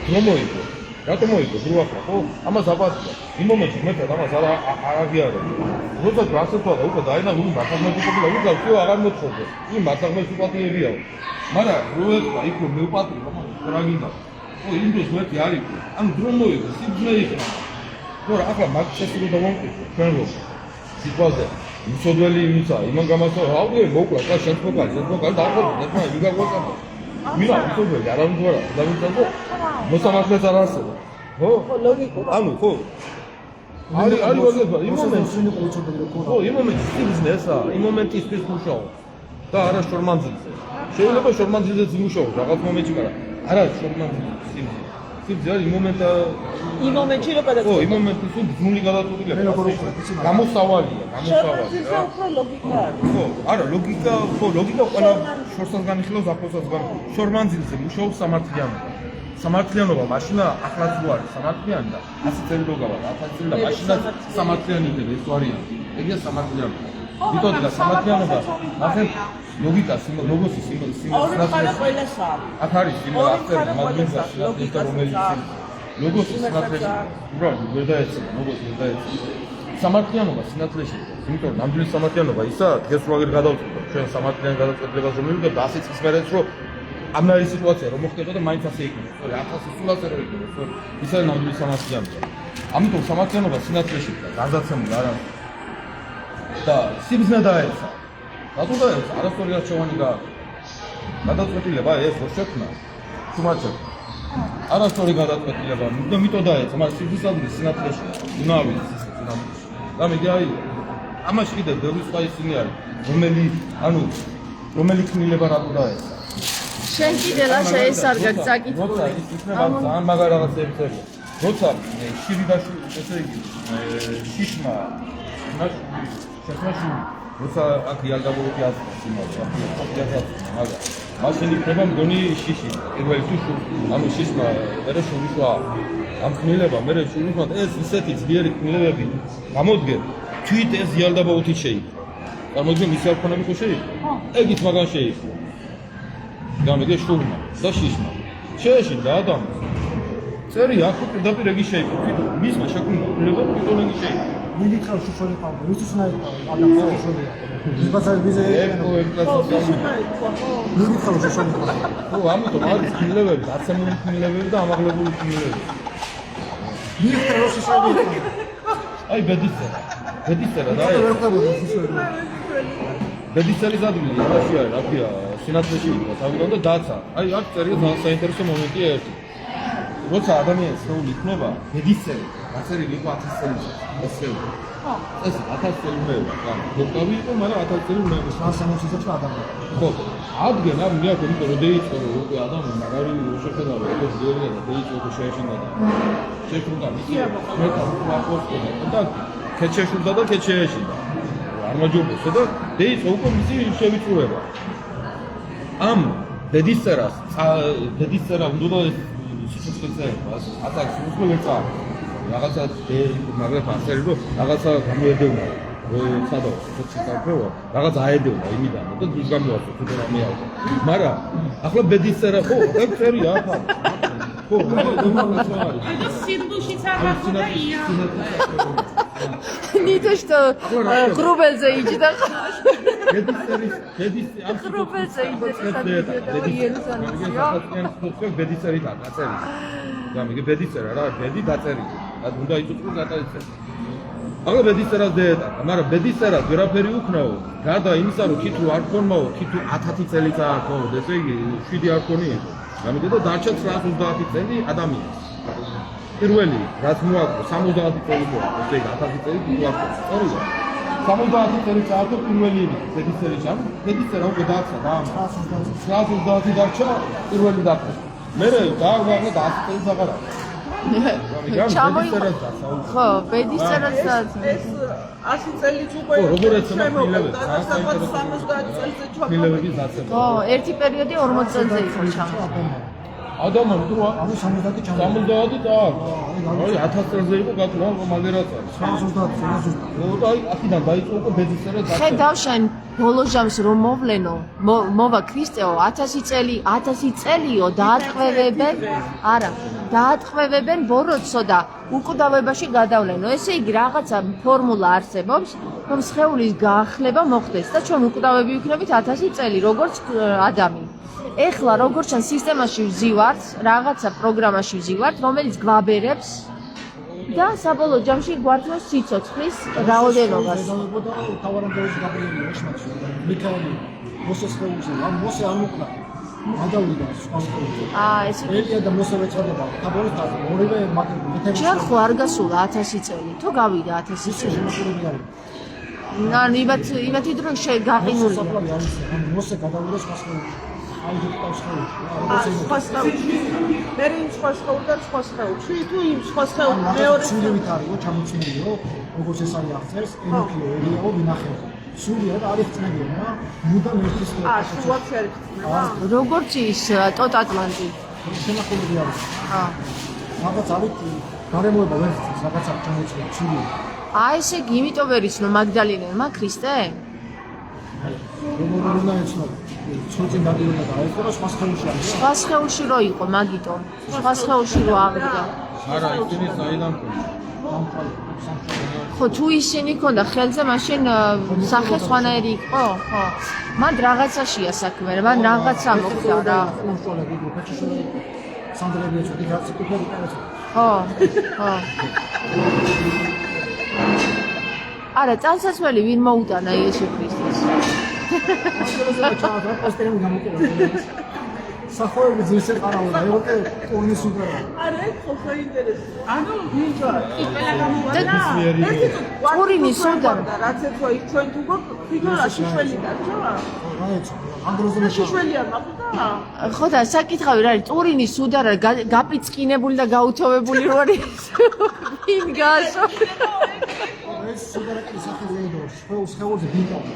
დრო მოიგო. რატომ მოიგო დრო ახლა ხო? ამას აპატია. იმ მომენტში მე ამას არ აღიარებ. როცა გასწრაფა და უკვე დაინა ნუ მართლმეტი ყოფილა უკვე всё აღარ მოწოდე. იმ მართლმეტი უპატიებია. მაგრამ როეცა იქ რომ მეუპატრი რომ რა გინდა. ო იმ დროს მეტი არ იყო. ანუ დრო მოიგო, სიბზნე იყო. ნუ ახლა მაგ შესრულდა დავამტკიცო. ჩვენ რო სიტუაცია მწოდველი იმისა, იმან გამასო, აუდიო მოკლა, და შემთხვევაში, შემთხვევაში დააყოლე, და ვიგაგოცა. მინა მწოდველი არ ამგვარა, დავიცადო. მოსამართლეც არ არსება. ხო? ხო, ლოგიკურია. ანუ ხო. არის ვაგება, იმ მომენტში ხო, იმ მომენტში სიბზნესა, იმ მომენტი ის მუშაო. და არა შორმანძილზე. შეიძლება შორმანძილზეც იმუშაო რაღაც მომენტში, მაგრამ არა შორმანძილზე სიბზნე. სიბზნე არის იმ მომენტში რო გადაწყვეტ. ხო, იმ მომენტში თუ ბზნული გადაწყვეტილია. გამოსავალია. შორმანძილზე უფრო ლოგიკა არის. ხო, არა, ლოგიკა, ხო, ლოგიკა ყველა შორსაც განიხილავს, აფროსაც განიხილავს. შორმანძილზე მუშაობს სამართლიანობა. სამართლიანობა მაშინა ახლაც რო არის სამართლიანი და 100 წელი რო გავა, 1000 წელი და მაშინა სამართლიანი იქნება ეს ვარიანტი. ეგია სამართლიანობა. ვიტყოდი და სამართლიანობა, ახლა ლოგიკას, ლოგოსის სიმართლეს. აქ არის იმ ახლა მაგნიტა ლოგიკა რომელიც ლოგოსის სიმართლეს უბრალოდ ვერ დაეცემა, ლოგოს ვერ დაეცემა. სამართლიანობა სიმართლეში, იმიტომ რომ ნამდვილი სამართლიანობა ისა დღეს რო აღარ გადავწყვეტ, ჩვენ სამართლიან გადაწყვეტილებას რომ მივიღებთ და 100 წლის მერეც რო ამ არის სიტუაცია რომ მოხდება და მაინც ასე იქნება. სწორი 1000 სულ ასე რო იქნება, სწორი. ის არის ნამდვილი სამართლიანობა. ამიტომ სამართლიანობა სინათლეში და გადაცემული არა. და სიბზნე დაეცა. რატო დაეცა? არასწორი არჩევანი გააკეთა. გადაწყვეტილება ეს რო შექმნა. თუმცა არასწორი გადაწყვეტილება, და მიტო დაეცა, მაგრამ სიბზნე სინათლეში. უნავი სინათლეში. და მედი აი ამაში კიდევ ბევრი სხვა ისინი არის, რომელი ქმნილება რატო დაეცა. შენ კიდე რა შეესარგა საკითხი. ძალიან მაგარ რაღაცებს წერია. როცა შირიდაში ესე იგი შიშმა შეხვაში როცა აქ იალდაბურები აწვას იმას აქ მაგრამ მაშინ იქნება მგონი შიში პირველი თუ ანუ შიშმა მერე შურიშვა ამ ქმნილება მერე შურიშვა ეს ისეთი ძლიერი ქმნილებები გამოდგე თვით ეს იალდაბურეთი შეიქ წარმოიდგინე მისი არქონები ხო შეიქ ეგით მაგან შეიქ გამიგე შურმა და შიშმა შეეშინდა ადამიანს წერი აქ პირდაპირ ეგი შეიქ მისმა შექმნა ქმნილება პირდაპირ ეგი შეიქ დიდი ხალხი შორი ყავდა ვისთვის ადამიანს შორია ის ბაზარი ვიზე დიდი ხალხი შორი ყავდა ხო ამიტომ არის ქმნილებები დაცემული ქმნილებები და ამაღლებული ქმნილებები დიდი ხალხი შორი აი ბედისწერა და აი ბედისწერის ადგილი რაში არის რაფია სინათლეში იყო თავიდან და დაცა აი აქ წერია ძალიან საინტერესო მომენტია ერთი როცა ადამიანის სრული იქნება ბედისწერი გაწერილი იყო 1000 წელიწად ესე ეს 1000 წელი უნდა რა დოქტორი იყო მაგრამ 1000 წელი უნდა იყო 360 ადამიანი ხო ადგენ ამ მე აქ იმიტომ რომ დაიწყო უკვე ადამიანი მაგარი შეხედა რომ ეს ძლიერი და დაიწყო შეეშინდა და შექმნა მე ვაპოსტე და ქეჩეშულდა და ქეჩეეშინდა არ მაჯობოსო და დაიწყო უკვე მისი შევიწურება ამ ბედისწერა უნდა სიცოცხლეა ათაკ სულსულეა რაღაცა მაგრამ ასერი რომ რაღაცა გამოედევნა სადო სიცოცხლეა რაღაც აედევნა იმიდან და ის გამოაცხო თუ რამე აქვს მაგრამ ახლა ბედისწერა ხო ეგ წერია ახლა ხო აი სირბულში წამახდა ია Nito что грубелზე იჯდა გრუბელზე ბედისწერი და დაწერი და მე ბედისწერა რა ბედი დაწერი და უნდა იწუწრო გადაიცეს აღა ბედისწერას დედა მაგრამ ბედისწერა ვერაფერი უქნაო გარდა იმისა რომ თითო არ ქონმაო თითო 1000 წელიწად არ ქონო ესე იგი 7 არ ქონი იყო გამიგე და დარჩა 930 წელი ადამიანს პირველი რაც მოაქვს 70 წელი მოაქვს ესე იგი 1000 წელი მოაქვს სწორია 70 წელი წაართო პირველი ბედისწერის ამ ბედისწერა უკვე დააცა და 930 დარჩა პირველი დაფა მე დააგვაღნა და 100 წელი აღარა ხო ბედისწერას ეს 100 წელიც უკვე როგორიც მოხდა და 70 წელზე ჩაგვიდა მილევების დაცემა ხო ერთი პერიოდი 40 წელზე იყო ჩამო ადამიანი თუ რა? ანუ 70-ი ჩამო. 70-ი და აი 1000 წელზე იყო გაკლა მაგე რაც არის. 130. და აი აქედან დაიწყო უკვე ბედისა და ხედავ შენ ბოლო ჟამს რომ მოვლენო მოვა ქრისტეო 1000 წელიო დაატყვევებენ არა დაატყვევებენ ბოროტსო და უკვდავებაში გადავლენო ესე იგი რაღაცა ფორმულა არსებობს რომ სხეულის გაახლება მოხდეს და ჩვენ უკვდავები ვიქნებით 1000 წელი როგორც ადამი ეხლა როგორც ჩვენ სისტემაში ვზივართ რაღაცა პროგრამაში ვზივართ რომელიც გვაბერებს და საბოლოო ჯამში გვართმევს სიცოცხლის რაოდენობას. და თავარანგეულში გაბრიელია შმაში. მიქაელი მოსეს ხეულზე, ან მოსე არ მოკლა. გადავიდა სპასპორტზე. ესე ელია და მოსე ეწოდება. თაბორის თაზე ორივე მეთევი. ჩვენ ხო არ გასულა 1000 წელი. თუ გავიდა 1000 წელი. შემოკლები არის. ნან იმათი დრო შეგაყინულია. ან მოსე გადავიდა სპასპორტზე. აი დოქტორს ხეულში. სხვა სხეულში. მე იმ სხვა სხეულთან სხვა სხეულში თუ იმ სხვა სხეულ მეორე სულივით არისო ჩამოწმებიო, როგორც ეს არის აღწერს, ენიქიო, ელიაო, ვინახეო. სულია და არის წნებია, რა. მუდამ ერთის სულაც არის წნება. როგორც ის ტოტ ატლანტი. შემახულები არის. რაღაც არის გარემოება ვერ ხსნის, რაღაცა ჩამოწმება, სულია. ესე იგი იმიტომ ვერ იცნო მაგდალინელმა ქრისტე? როგორ უნდა ეცნო? ცოტი გადიოდა და ეს რა სხვა სხეულში არის. სხვა სხეულში რო იყო მაგიტო. სხვა სხეულში რო აღდგა. არა ისინი საიდან ხო თუ ისინი ქონდა ხელზე მაშინ სახე სხვანაირი იყო? ხო. მან რაღაცაშია საქმე, მან რაღაცა მოხდა რა. კონტროლები გოფეჩიშო. სანდრები ცოტი გაწიკუფები კარაცა. ხო. ხო. არა, წამსაცმელი ვინ მოუტანა იესო ქრისტეს? პოსტერები გამოკეთდა. სახოები ძირს ეყარავდა, ეგრე ტურნის უყარა. არა, ხო საინტერესოა. ანუ ვინჯა, ყველა გამოვიდა. ტურინის სუდარ. რაც ერთო იქ ჩვენ თუ გქიგოლა შიშველი დარჩა? ანდროზონა შიშველია მაყდა? ხო და საკითხავი რა არის? ტურინის სუდარა გაპიწყინებული და გაუთოვებული რო არის. ვინ გასო? ეს სუდარაკის სახეზე იყო, სხეულზე ბინტავდა.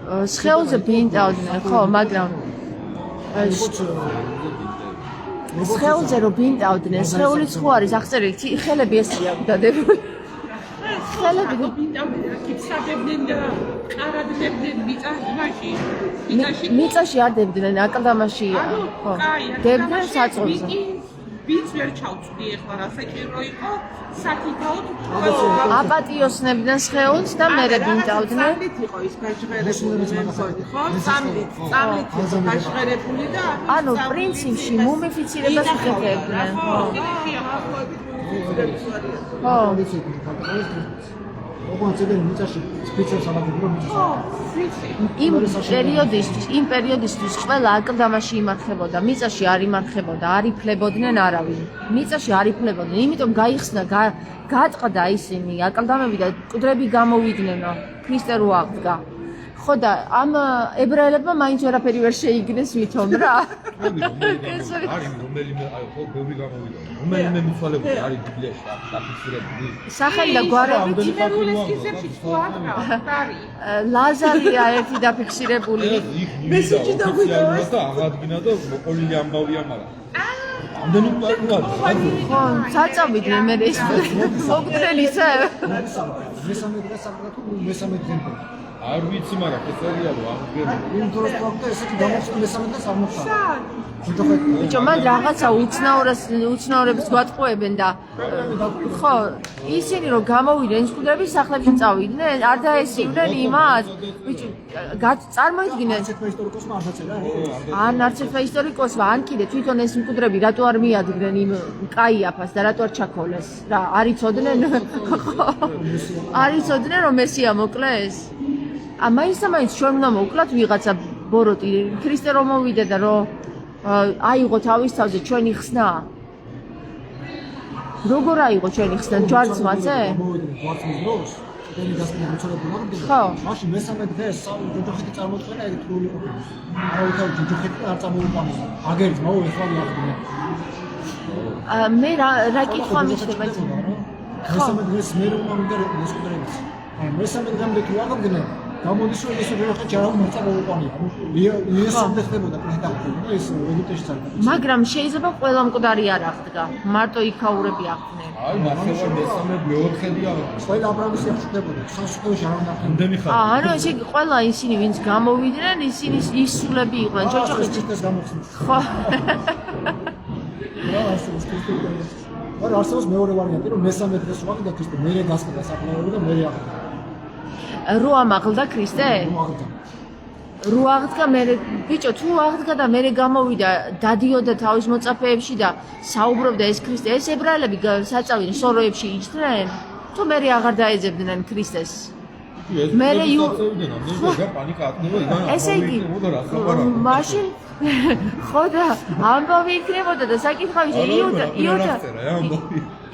სხეულზე ბინტავდნენ, ხო, მაგრამ სხეულზე რო ბინტავდნენ, სხეულიც ხო არის აღწერილი, ხელები ესია დადებული. ხელები კიფსადებდნენ და ყარადებდნენ მიწაში. მიწაში არ დებდნენ, აკლდამაში ხო. დებდნენ საწოლზე. ვინც ვერ ჩავწვდი ახლა რა საჭირო იყო საკითხაოდ აპატიოსნებდნენ სხეულს და მერე ბინტავდნენ. სამლით იყო ის გაჟღერებული ხო? სამლით იყო გაჟღერებული და ანუ პრინციპში მუმიფიცირებას იხეთებდნენ, ხო. ხო. ოღონდ მიწაში სპეციალ სამაგებრო მიწაში. იმ პერიოდისთვის ყველა აკლდამაში იმარხებოდა, მიწაში არ იმარხებოდა, არ იფლებოდნენ არავინ. მიწაში არ იფლებოდნენ, იმიტომ გაიხსნა, გატყდა ისინი აკლდამები და მკვდრები გამოვიდნენ, ქრისტე რო აღდგა. ხო და ამ ებრაელებმა მაინც ვერაფერი ვერ შეიგნეს ვითომ რა. არის რომელიმე აი ხო ბევრი გამოვიდა. რომელიმე მიცვალებული არის ბიბლიაში დაფიქსირებული. სახელი და გვარები თითოეულესკიზებში თუ არის. ლაზარია ერთი დაფიქსირებული. მესიჯი დავიდე და აღადგინა და მოყოლილი ამბავია მაგრამ. ამდენი პარკუა. ხო, საწავიდნენ მე ეს მოგდრელისა. მესამე დღეს საკუთარ მესამე დღემდე. არ ვიცი მაგრამ ეს არია რომ აღდგება. იმ დროს პროექტი ესეთი გამოხდა მესამე დღეს არ მოხდა. ბიჭო, მან რაღაცა უცნაურებს გვატყუებენ და ხო, ისინი რომ გამოვიდნენ მკვდრები სახლებში წავიდნენ, არ დაესინენ იმას. ბიჭო, წარმოიდგინეთ. ისტორიკოსმა არ დაწერა. ან არც ერთ ისტორიკოსმა, ან კიდე თვითონ ეს მკვდრები რატო არ მიადგნენ იმ კაიაფას და რატო არ ჩაქოლეს? რა, არ იცოდნენ? არ იცოდნენ რომ მესია მოკლეს? მაინც და მაინც ჩვენ უნდა მოვკლათ ვიღაცა ბოროტი, ქრისტე რომ მოვიდა და რომ აიღო თავის თავზე ჩვენი ხსნა. როგორ აიღო ჩვენი ხსნა ჯვარცმაზე? ჯვარცმის დროს ტენი გასწრებული მიცვალებული აღდგა. ხო. მაშინ მესამე დღეს ჯოჯოხეთი წარმოთქვა ეგ თრული ყოფილა. არავითარ ჯოჯოხეთი არ წამოუყანეს. აგერთ მოუ ეხლა აღდგა. მე რა კითხვა მიჩნდება მესამე დღეს მე რომ მომდა მოსკოდრებს. მესამე დღემდე თუ აღდგნენ გამოდის რომ ეს როხა ჯარავ მოწა მოუყანია. იესომდე ხდებოდა პრეზიდენტი და ეს ეგვიპტეშიც არის. მაგრამ შეიძლება ყველა მკვდარი არ აღდგა. მარტო იქაურები აღდნენ. აი, ნახევარ მესამე მეოთხედია. ყველა აბრამისი აღშდებოდა. სასუქოში არ უნდა იმდენი ხარ. ანუ ესე იგი ყველა ისინი ვინც გამოვიდნენ, ისინი ისულები იყვნენ. ჯოჯოხეთში. ხო. არა არსებობს მეორე ვარიანტი რომ მესამე დღეს ვაღდა ქრისტე, მერე გასკდა საფლავები და მერე აღდგა. რო ამაღლდა ქრისტე? რო აღდგა მერე ბიჭო თუ აღდგა და მერე გამოვიდა დადიოდა თავის მოწაფეებში და საუბრობდა ეს ქრისტე ეს ებრაელები საწავენ სოროებში იჯდნენ თუ მერე აღარ დაეძებდნენ ქრისტეს მერე პანიკა ატნევა იდან ესე იგი მაშინ ხო და ამბავი იქნებოდა და საკითხავი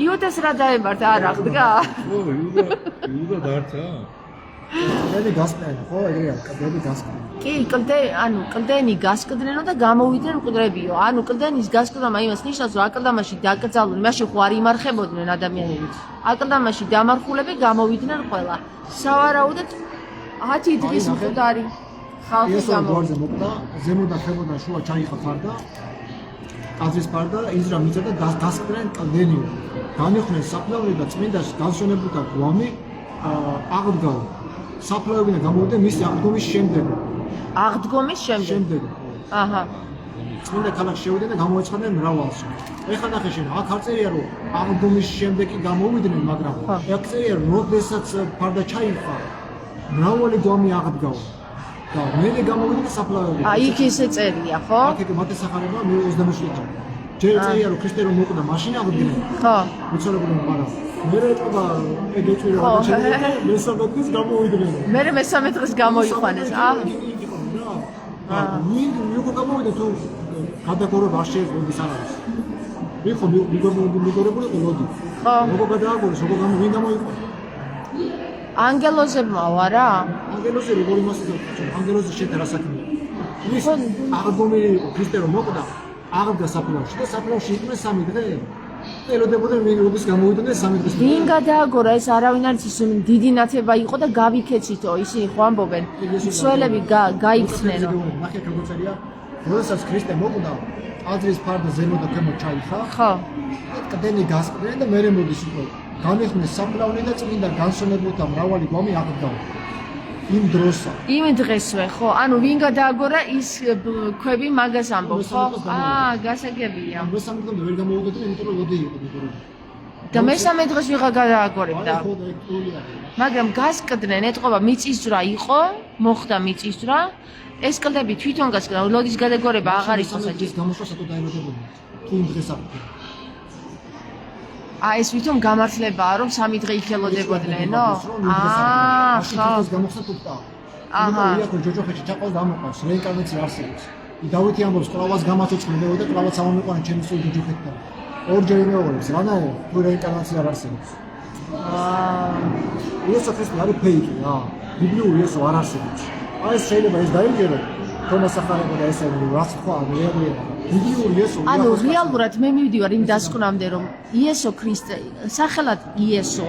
იუდას რა დაემართა არ აღდგა იუდა დარჩა კლდენი გასკდნენ, ხო, ეგრეა, კლდენი გასკდნენ. კი, კლდენი გასკდნენო და გამოვიდნენ მკვდრებიო. ანუ კლდენის გასკდნობა იმას ნიშნავს, რომ აკლდამაში დაკრძალული, მაშინ ხო არ იმარხებოდნენ ადამიანები. აკლდამაში დამარხულები გამოვიდნენ ყველა. სავარაუდოდ 10 დღის მკვდარი ხალხი გამოვიდა. მოკდა, ზემოდან ხებოდან შუა ჩაიხა ფარდა. აზრის ფარდა, იზრა მიწა და გასკდნენ კლდენიო. განიხდნენ საფლავები და წმინდაში განსვენებულთა გვამი აღდგა. საფლავებიდან გამოვიდა მისი აღდგომის შემდეგ. აღდგომის შემდეგ. აჰა. წმინდა ქალაქში შევიდნენ და გამოეცხადნენ მრავალს. ეხლა ნახე შენ, აქ არ წერია რომ აღდგომის შემდეგ კი გამოვიდნენ, მაგრამ აქ წერია რომ როდესაც ფარდა ჩაიხა, მრავალი გვამი აღდგა. და მერე გამოვიდნენ საფლავებიდან. აი, იქ ესე წერია, ხო? აქ მათე სახარება მე 27-ში. ჯერ წერია რომ ქრისტე რომ მოკვდა, მაშინ აღდგნენ. ხო. უცნობია მაგრამ მერე ეტყობა ეგეთი რა მესამე დღეს გამოვიდნენ. მერე მესამე დღეს გამოიყვანეს. მიიღო გამოვიდა თუ გადაგორება არ შეიძლება არ არის. მიხო მიგორებული ყოლოდი. ხო. როგორ გადააგორეს, როგორ ვინ გამოიყვანა? ანგელოზებმაო არა? ანგელოზე როგორ იმას იცოდი? ანგელოზე შეთა რა საქმეა? ის აღდგომი ქრისტე რომ მოკვდა, აღდგა საფლავში და საფლავში იყვნენ 3 დღე. ელოდებოდნენ ვინ როდის გამოვიდნენ 3 დღეს. ვინ გადააგორა ეს არავინ არ იცის დიდი ნათება იყო და გავიქეცითო ისინი ხო ამბობენ სველები გაიქცნენო ნახე როგორ წერია როდესაც ქრისტე მოკვდა აზრის ფარდა ზემოდან ქვემოთ ჩაიხა ხო კლდენი გასკდნენ და მერე მოდის უკვე განიხდნენ საფლავი და წმინდა განსვენებულთა მრავალი გვამი აღდგა იმ დროსა იმ დღესვე ხო ანუ ვინ გადააგორა ის ქვები მაგას ამბობს ხო გასაგებია მესამე დღე ვერ გამოვიდნენ იმიტომ რომ ლოდი იყო და მესამე დღეს ვიღა გადააგორებდა მაგრამ გასკდნენ ეთყობა მიწისძვრა იყო მოხდა მიწისძვრა ეს კლდები თვითონ გასკდნენ ლოდის გადაგორება აღარ იყო საჭირო გამოშვა სათო დაემოდებოდნენ თუ იმ დღეს აღდგა ეს თვითონ გამართლებაა რომ 3 დღე იქელოდებოდნენო? ხო. გამოხსნა თუქტა. აჰა. იაკო ჯოჯოხეთში ჩაყავს დამოყავს, რეინკარნაცია არსებობს. დავითი ამბობს, კლავას გამაწოცხლებოდა და კლავაც ამომიყვანა ჩემი სულ ჯოჯოხეთთან. ორჯერ იმეორებს, რანაირ თუ რეინკარნაცია არ არსებობს. იესო ქრისტე არის ფეიკი რა. ბიბლიური იესო არ არსებობს. ეს შეიძლება ეს დაიგერო. თომას ახარება და ესე რას თქვა რეალია. ანუ რეალურად მე მივდივარ იმ დასკვნამდე რომ იესო ქრისტე სახელად იესო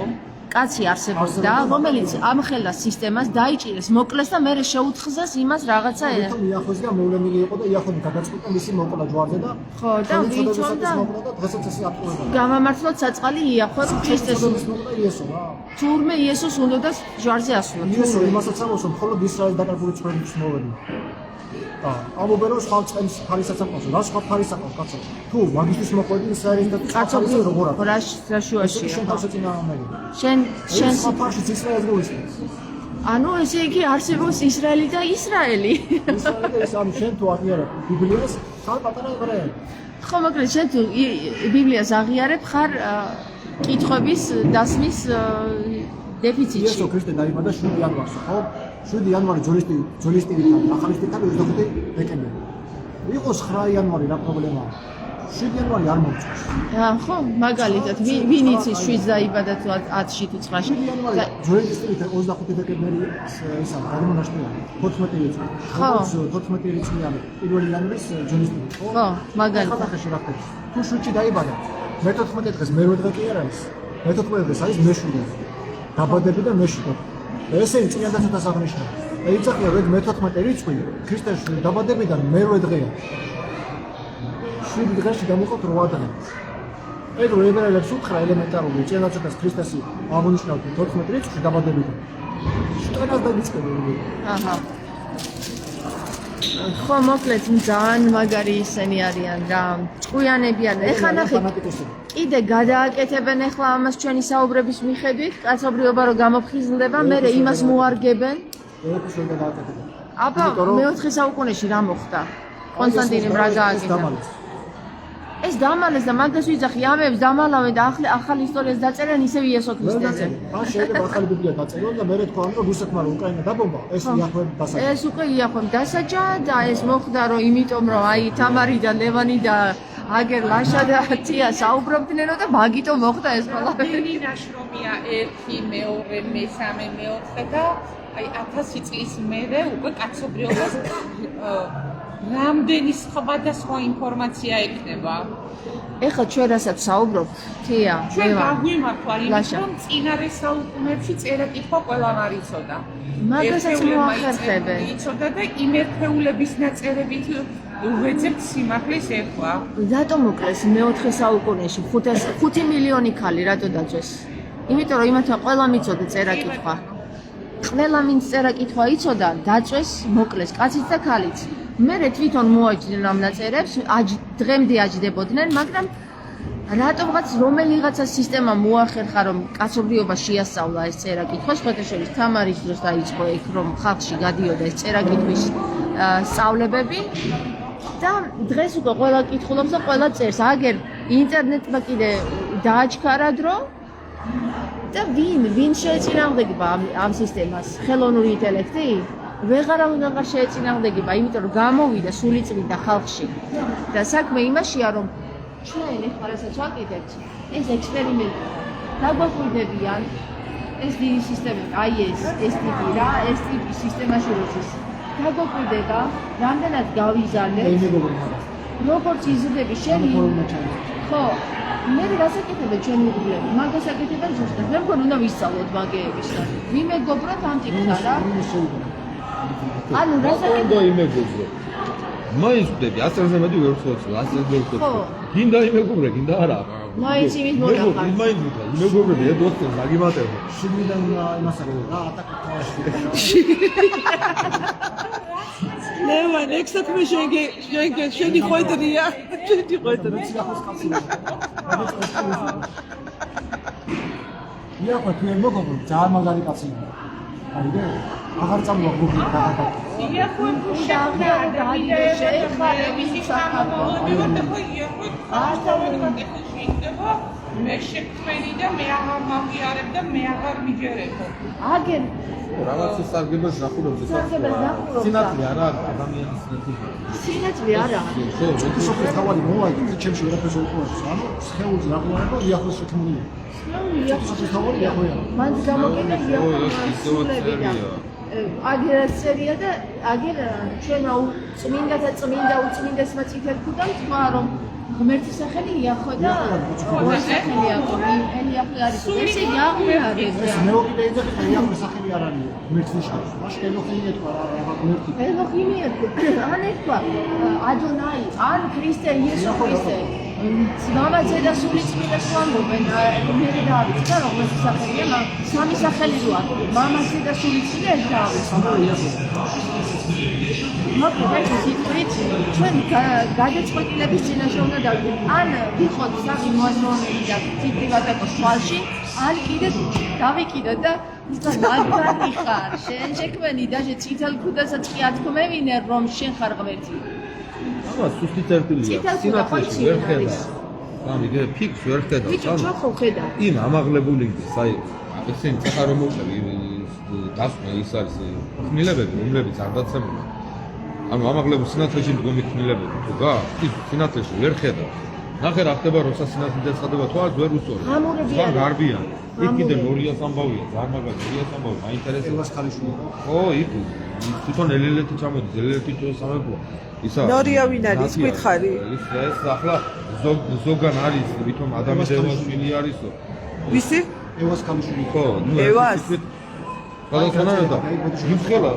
კაცი არსებობდა რომელიც ამხელა სისტემას დაიჭირეს მოკლეს და მერე შეუთხზეს იმას რაღაცა იახვეს და მოვლენილი იყო და იახვი გადაწყვიტა მისი მოკლა ჯვარზე და ხო და ვიცომ და დღესაც ეს აქტუალურია გამამართლოთ საწყალი იახვე ქრისტეს მოკლა იესო რა თურმე იესოს უნდა და ჯვარზე ასულა იესო იმასაც ამბობს რომ მხოლოდ ისრაელის დაკარგული ცხოვრების მოვლენია ამობერო სხვა წყლის ფარისაც აყავს რა სხვა ფარის აყავს კაცო თუ მაგისტრის მოყვედი ისრაელის და კაცოები როგორ აქვს რა შუაში შენ თავზე წინააღმდეგი შენ საფარში ისრაელს გულისხმობს ანუ ესე იგი არსებობს ისრაელი და ისრაელი ისრაელი ამ შენ თუ აღიარებ ბიბლიას ხარ პატარა ებრაელი ხო მაგრამ შენ თუ ბიბლიას აღიარებ ხარ კითხვების დასმის დეფიციტში იესო ქრისტე დაიბადა 7 იანვარს ხო 7 იანვარი ძოლისტივიდან ახალი სტილთან 25 დეკემბერი. იყო 9 იანვარი რა პრობლემაა? 7 იანვარი არ მომწონს. ხო, მაგალითად, ვინ იცის 7 დაიბადა თუ 10-ში თუ 9-ში. ძოლისტივიდან 25 დეკემბერი ისა გადმონაშთია 14 წელი. ხო, 14 წლიანი 1 იანვრის ძოლისტივი. ხო, მაგალითად. ახლა ხაში რა ხდება? თუ 7-ში დაიბადა, მე-14 დღეს მე-8 დღე კი არ არის. მე-14 დღეს არის მე-7. დაბადები და მე-7. ესე წინადადაც აღნიშნავს. ეიცახა რეგ მე-14 რიცხვი ქრისტეში დაბადებიდან მერვე დღეა. 7 დღეში გამოყოთ 8 ადამიანი. ეგ ებრაელებს უთხრა ელემენტარული ჭიანაცებას ქრისტესი აღნიშნავთ 14 რიცხვში დაბადებიდან. შტანას დაგიწყებული. აჰა. ხო, მოკლედ ძალიან მაგარი ისენი არიან რა. ჭკვიანები არიან. ეხლა ნახეთ. კიდე გადააკეთებენ ახლა ამას ჩვენი საუბრების მიხედვით, კაცობრიობა რო გამოფხიზლდება, მე იმას მოარგებენ. ევროპის ვერ გადააკეთებენ. აბა, მე-4 საუკუნეში რა მოხდა? კონსტანტინემ რა გააკეთა? ეს დამალეს და მაგას ვიძახი, ამებს დამალავენ და ახალი ისტორიას დაწერენ ისევ იესო ქრისტეზე. ან შეიძლება ახალი ბიბლია დაწერონ და მე თქვა რომ რუსეთმა რომ უკრაინა დაბომბა, ეს იახვებ დასაჯა. ეს უკვე იახვებ დასაჯა და ეს მოხდა რომ იმიტომ რომ აი თამარი და ლევანი და აგერ ლაშა და თია საუბრობდნენო და მაგიტომ მოხდა ეს ყველაფერი. ნაშრომია 1, 2, 3, 4 და აი 1000 წლის მერე უკვე კაცობრიობას რამდენი სხვადასხვა ინფორმაცია ექნება. ეხლა ჩვენ რასაც საუბრობთ, თია, ჩვენ გაგვიმართვა იმით, რომ წინარე საუკუნეებში წერა-კითხვა ყველამ არ იცოდა. მაგასაც მოახერხებენ. იცოდა და იმ ერთეულების ნაწერებით ვეძებთ სიმართლის ეხლა. რატომ მოკლეს მე-4 საუკუნეში 5 მილიონი ქალი რატო დაძვეს? იმიტომ რომ იმათმა ყველამ იცოდა წერა-კითხვა. ყველა ვინც წერა-კითხვა იცოდა, დაწვეს, მოკლეს კაციც და ქალიც. მერე თვითონ მოაჯდნენ ამ ნაწერებს, დღემდე აჯდებოდნენ, მაგრამ რატომღაც რომელიღაცა სისტემა მოახერხა, რომ კაცობრიობა შეასწავლა ეს წერა-კითხვა, შესაძლოა თამარის დროს დაიწყო ეგ, რომ ხალხში გადიოდა ეს წერა-კითხვის სწავლებები და დღეს უკვე ყველა კითხულობს და ყველა წერს. აგერ ინტერნეტმა კიდე დააჩქარა დრო და ვინ შეეწინააღმდეგება ამ სისტემას? ხელოვნური ინტელექტი? ვეღარავინ შეეწინააღმდეგება, იმიტომ რომ გამოვიდა სულიწმინდა ხალხში. და საქმე იმაშია, რომ ჩვენ ეხლა რასაც ვაკეთებთ, ეს ექსპერიმენტი დაგვაკვირდებიან ეს დიდი სისტემა, აი ეს ტიპი რა, ეს ტიპი სისტემაში როდის დაგვაკვირდება, რამდენად გავიზარდეთ, როგორც იზრდები შენი ხო, მე რასაკეთებენ ჩვენი უგულები, მაგას აკეთებენ ზუსტად, მე მგონი უნდა ვისწავლოთ მაგეების რა, ვიმეგობროთ ამ ტიპთან რა. ანუ უნდა იმეგობრე. მაინც ვდები 100-ზე მეტი ვერ ვცოცო, 100-ზე ვერ ვცოცო. გინდა იმეგობრე, გინდა არა. მაინც იმით მონახარ. მაინც ვთქვა, იმეგობრები ედოცხენ მაგიმატებო. შიგნიდან იმას არა რა ატაკეთავაში. ლევან, ეგ საქმე შენი ხვედრია. შენი ხვედრია. იახა თუ არ მოგობრო, ძალიან მაგარი კაცია. აიდე? აღარ წამოვა გუგლი გადაგა. იახა შეხნა და შეხნა მისი სამომავლოდ და ხო იახა მე შექმენი და მე აღარ მაღიარებ და მე აღარ მიჯერებო. აგერ რაღაც სარგებლობს ნახულობთ სინათლე არა ადამიანის სინათლე. სინათლე არა. სოფლის თავი მოვაი, ჩემში ვერაფერს უყურებს. ანუ სხეულის რაყურება იახლოს შექმნილია. სოფლის თავი იახვია. მან გამოკეთა იახვია. აგერაც წერია და აგერ ჩვენ წმინდათა წმინდა უწმინდესმა წითელ ქუდამ თქვა რომ ღმერთის სახელი იახო და სახელი იახო ელიახვი არის ესე იახვი არის მეოკიდე იძახი იახოს სახელი არ არის ღმერთის ნიშანი მაშინ ელოჰიმი ეთქვა რა ღმერთი ელოჰიმი ეთქვა ან ეთქვა ადონაი ან ქრისტე იესო ქრისტე მამაძე და სულიწმინდას ვამბობენ მე და არის და ღმერთის სახელია სამი სახელი როა მამაძე და სულიწმინდა ერთ არის მოკლედ სიტყვით ჩვენ გადაწყვეტილების წინაშე უნდა დავიდეთ ან ვიყოთ სამი მოაზროვნე და ტიპრივატაკოს თვალში ან კიდე დავიკიდოთ და მაგარი ხარ შენ შექმენი და წითელ ქუდასაც კი ათქმევინე რომ შენ ხარ ღმერთი აბა სუსტი წერტილია სინათლეში ვერ ხედა ამიგე ფიქს ვერ ხედა ბიჭო ხო ხედა იმ ამაღლებული ის აი ესენი სახარო მოკლები დასმა ის არის ხმილებები რომლებიც არ დაცემული ანუ ამაღლებული სინათლეში მდგომი ხმილებები თუ გა ის სინათლეში ვერ ხედა ნახე რა ხდება როცა სინათლე დაწყდება თვალს ვერ უსწორებს სხვა გარბიან იქ კიდე ნორიას ამბავია ზარმაგად ნორიას ამბავი მაინტერესებს ხალიშვილი ო იქ თვითონ ელელეთი ჩამოდის ელელეთი სამეფო ისა ნორია ვინ არის გითხარი ეს ახლა ზოგან არის თვითონ ადამი დევაშვილი არისო ვისი ევას ხალიშვილი ხო ნუ ევას გადასვენებდა გიფხელა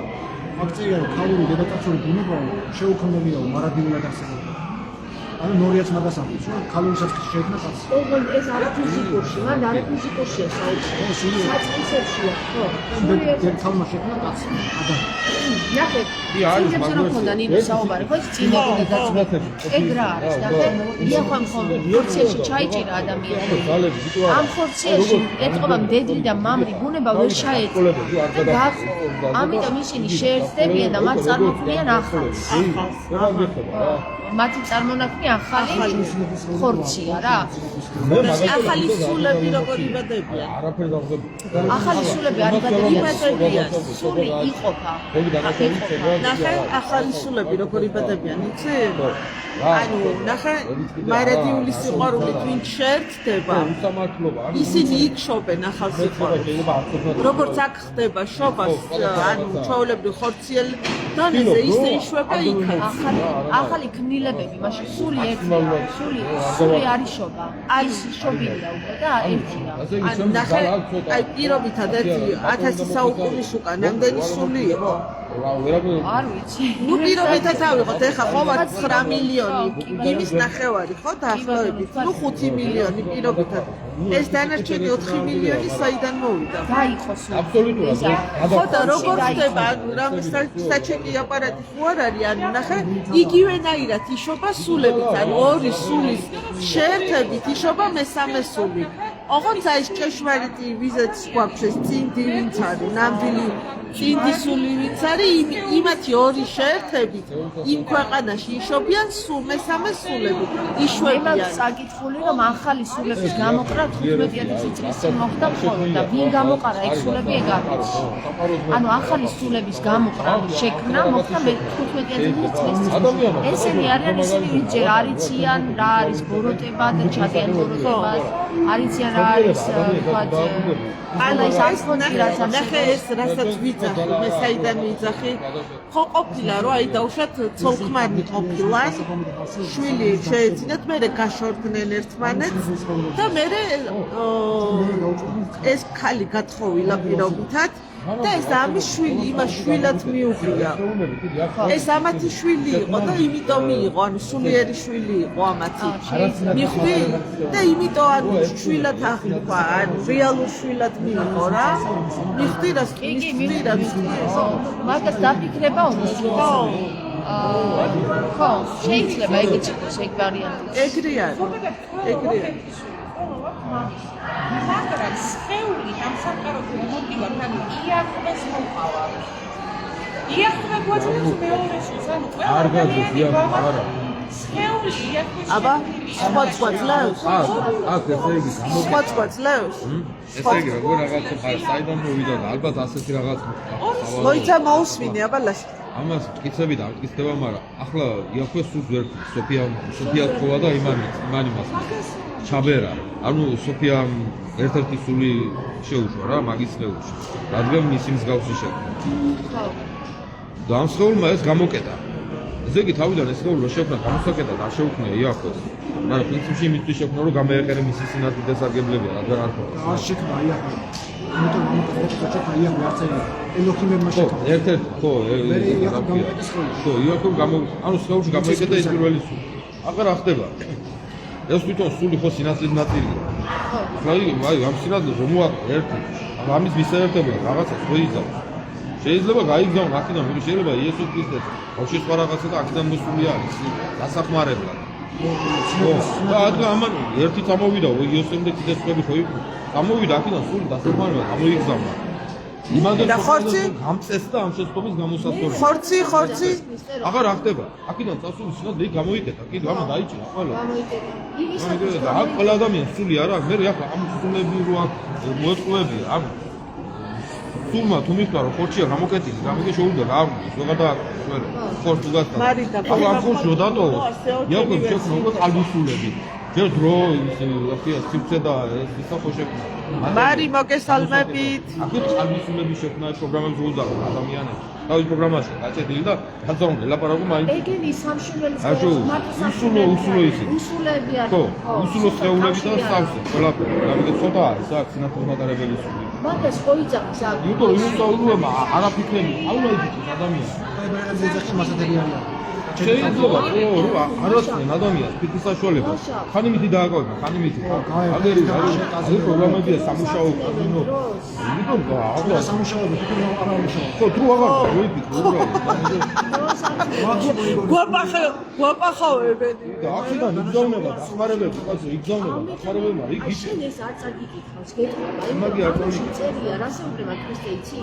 აქცია რომ ქალური დედაკაცური ბუნება შეუქმნელია მარადილად არსებობა. ანუ ნორიაც მაგას ამბობს, რომ ქალური საწყისი შეიქმნა კაცი. ოღონდ ეს არა ფიზიკურში, მან არა ფიზიკურშია საუბარი. საწყისებშია, ხო. ქალმა შეიქმნა კაცი. ნახე, წინებს რომ ქონდა ნინო საუბარი, ხო ის წინა უნდა დაწვეთები. ეგ რა არის, ნახე, იახან ხორციაში ჩაიჭირა ადამიანები. ამ ხორციაში ეთყობა მდედრი და მამრი ბუნება ვერ ჩაეწვა. გახო. ამიტომ ისინი შეერთდებიან და მათ წარმოქმნიან ახალს. მათი წარმონაქმნი ახალი ხორცია რა. ახალი სულები როგორ იბადებიან? არაფერ დავღებ. ახალი სულები არ იბადებიან. სული იყოფა. ნახე, ახალი სულები როგორ იბადებიან, იცი? ანუ ნახე, მარადიული სიყვარული twin შეერთდება. ისინი იქ-შობენ ახალ სიყვარულს. როგორც აქ ხდება შობა, ანუ ჩვეულებრივ ხორციელ დონეზე ისე იშვება იქაც. ახალი ქმნილებები, მაშინ სული ერთია. სული არის შობა. არის შობილია უკვე და ერთია. ანუ ნახე, აი პირობითად 1000 საუკუნის უკან რამდენი სული იყო? არ ვიცი. ნუ პირობითად ავიღოთ, ეხლა ხოვა 9 მილიონი იმის ნახევარი ხო დაახლოებით, ნუ 5 მილიონი პირობითად. ეს დანარჩენი 4 მილიონი საიდან მოვიდა? დაიყო სული. აბსოლუტურად. ხო და როგორ ხდება, ანუ რამ საჩეკი აპარატი ხო არ არის, ანუ ნახე, იგივენაირად იშობა სულებით, ანუ ორი სულის შეერთებით იშობა მესამე სული. ოღონდ აი ეს ჭეშმარიტი ვიზაც გვაქვს ეს წინდი ვინც არის, ნამდვილი წინდი სული ვინც არის, იმათი ორი შეერთებით იმ ქვეყანაში იშობიან მესამე სულები, იშვებიან. მე საკითხული რომ ახალი სულების გამოყრა 15 წლის წინ მოხდა მხოლოდ და ვინ გამოყარა ეგ სულები ეგ არის. ანუ ახალი სულების გამოყრა შექმნა მოხდა 15 წლის წინ. ესენი არიან ისინი ვინც ჯერ არიციან რა არის ბოროტება და ჩადიან ბოროტებას, არიციან რა არის თქვათ ანუ ეს ნახე ეს რასაც ვიძახი, მე საიდან ვიძახი, ხო ყოფილა რომ აი დაუშვათ ცოლ-ქმარი ყოფილან, შვილი შეეძინათ, მერე გაშორდნენ ერთმანეთს და მერე ეს ქალი გათხოვილა პირობითად და ეს ამის შვილი იმას შვილად მიუღია. ეს ამათი შვილი იყო და იმიტომ მიიღო, ანუ სულიერი შვილი იყო ამათი. მიხვდი და იმიტომ ანუ შვილად აღიქვა, ანუ რეალურ შვილად მიიღო რა. მიხვდი რა მიხვდი რა მაგას დაფიქრება უნდა. ხო, შეიძლება ეგეც იყოს ეგ ვარიანტი. ეგრე არის. ეგრე არის. მაგრამ სხეული ამ სამყაროზე მოტივად ანუ იახვეს მოყავა. იახვე გვაძლევს მეორე შეს, ანუ ყველა ადამიანი არა. სხეული იახვეს აბა, სხვა ძლევს? აქ ესე იგი სხვა ძლევს? ესე იგი როგორ რაღაცა საიდან მოვიდა და ალბათ ასეთი რაღაც მოიცა მოусმინე აბა ლაშქი. ამას მტკიცები და მტკიცდება, მაგრამ ახლა იახვეს სულს ვერ სოფია თქოა და იმანიმას ჩაბერა. ანუ სოფიამ ერთ-ერთი სული შეუშვა რა მაგის სხეულში. რადგან მისი მსგავსი შექმნა. და ამ სხეულმა ეს გამოკეტა. ესე იგი თავიდან ეს სხეული შექმნა გამოსაკეტა და შეუქმნია იახვეს. მაგრამ პრინციპში იმისთვის შექმნა რომ გამეეყერა მისი სინათლე და სარგებლები, რადგან არ ხდება. არ შექმნა იახვე. იმიტომ რომ შექმნა იახვე არც აი ელოქიმებმა შექმნა. ერთ-ერთი ხო, ხო, იახვე ანუ სხეულში გამოიკეტა ეს პირველი სული. აღარ ახდება. ეს თვითონ სული ხო სინათლის ნაწილია. ხო. აი, ამ სინათლეს რომ მოაქვს ერთი, ამის მისაერთებელად რაღაცას ხო იზავს. შეიძლება გაიგზავნო აქედან, მაგრამ შეიძლება იესოს ქრისტეს ბავშვის სხვა რაღაცა და აქედან მოსული არის დასახმარებლად. ხო. და ადგა ამან ერთი წამოვიდა, იოსემ და კიდე სხვები ხო იყო. წამოვიდა აქედან სული დასახმარებლად, გამოიგზავნა. იმაგენ და ხორცი გამწესდა ამ შეცდომის გამოსასწორებლად. ხორცი აღარ ახდება. აქედან წასული სინათლე გამოიკეტა, კიდე ამა დაიჭირა ყველა. იგისა აქ ყველა ადამიანს სული არ აქვს, მე ახლა ამ სულები რო აქ მოეწყობებია, ამ სულმა თუ მიხდა რომ ხორცია გამოკეტილი, გამიგე შეუძლია გააღვიძოს, ვეღარ დააკვირდა. ხორცს უგასდა. ახლა ამ ხორცს რო დატოვოს, იაკვე შექმნა უკვე ყალბისულები. ჯერ დრო ისე სივრცე და ისა ხო შექმნა. მარი მოგესალმებით. აქეთ ალბისუნები შექმნა პროგრამებს უზარო ადამიანებს. თავის პროგრამაში გაწედილი და გაზრუნე ლაპარაკო მაინც. ეგენი სამშობლოს უსულო ისე. უსულები არის. ხო, უსულო სხეულები და სავსე, ყველაფერი. გამიგე ცოტა არის აქ სინათლის მატარებელი სული. მაგას ხო იცავს აქ. იმიტომ რომ ისაუბრება არაფიქრები, აულა იცის ადამიანს. ეძახი მასადები არიან. შეიძლება რომ არასწორ ადამიანს ფიქრის საშუალებას ხანი მითი დააკავება, ხანი მითი. აგერი პროგრამებია სამუშაო კაბინო. იმიტომ აღარ სამუშაოები თვითონ არ ამუშავო. ხო, თუ აღარ მოიფიქრო რა. გვაპახავებენი. და აქედან იგზავნება დახმარებები, ყავზე იგზავნება დახმარებებმა იქ იცი. შენ ეს არ წაგიკითხავს, გეტყვი. მაგი არ წავიკითხე. წერია, რას ეუბნება ქრისტე იცი?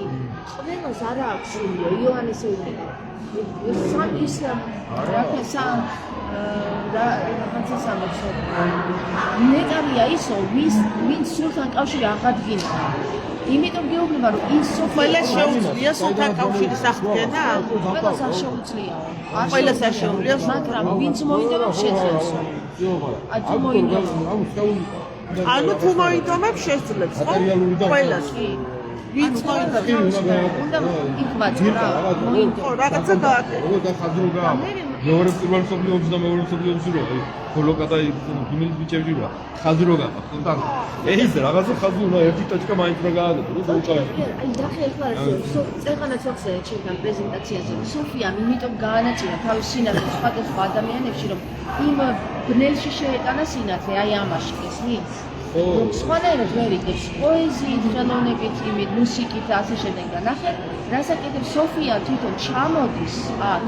ყველას არ აქვს სულიო, იოანეს ეუბნება. სამ ისლამ რაფასამ რაღაცა სამოცო. ნეტარია ისო, ვინც სულთან კავშირი აღადგინა. იმიტომ გეუბნება რომ ის ყველა შეუძლია სულთან კავშირის აღდგენა? ყველას არ შეუძლიაო. ყველას არ შეუძლია, მაგრამ ვინც მოიდება შეძლებს. თუ მოიდება. ანუ თუ მოიდომებ შეძლებს, ხო? ყველას. ვინც მოიდომებ. უნდა იყვაც რა. ხო, რაღაცა გააკეთე. როგორ დახაზრუგა? მეორე პირველ მსოფლიო ომში და მეორე მსოფლიო ომში რო ბოლოკა და გიმილის ბიჭები რა ხაზრუგა ხონთან. ეს რაღაცა ხაზრუგა ერთი ტაჩკა მაინც რა გააკეთე, რო დაუჭავე. აი დახე ახლა წეღანაც ოქზე ჩემთან პრეზენტაციაზე სოფიამ იმიტომ გაანაწილა თავის სინათლეს სხვადასხვა ადამიანებში რომ იმ ბნელში შეეტანა სინათლე აი ამაში გესმის? რომ სხვანაირად ვერ იგებს პოეზიით, ხელოვნებით, იმით, მუსიკით და ასე შემდეგ და ნახე რას აკეთებს სოფია თვითონ ჩამოდის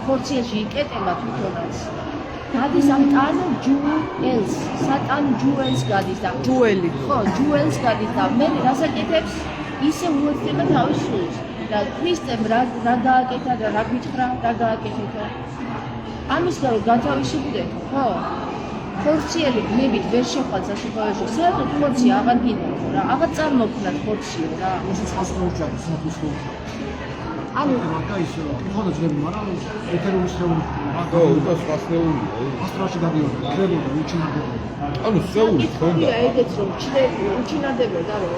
ხორციელში იკეტება თვითონაც გადის ამ ტან ჯუელს სატან ჯუელს გადის და ჯუელი ხო ჯუელს გადის და მე რას აკეთებს ისე უერთდება თავის სულს და ქრისტემ რა გააკეთა და რა გითხრა რა გააკეთეთ ამის გამო გათავისუფლდეთ ხო ხორციელი გნებით ვერ შეხვდათ სასუფეველში საერთოდ ხორცი აღარ გინდათ რა აღარ წარმოქმნათ ხორციო რა ეს სასწაულში სინათლის ხო ანუ მაგაისო ხოდა ძები მაგრამ ეთერული სხეული ხო უკვე სხვა სხეულია ასტრალში გადიოდა დებოდა უჩინარდებოდა ანუ სხეული ხონდა ეგეც რომ უჩინარდებოდა რომ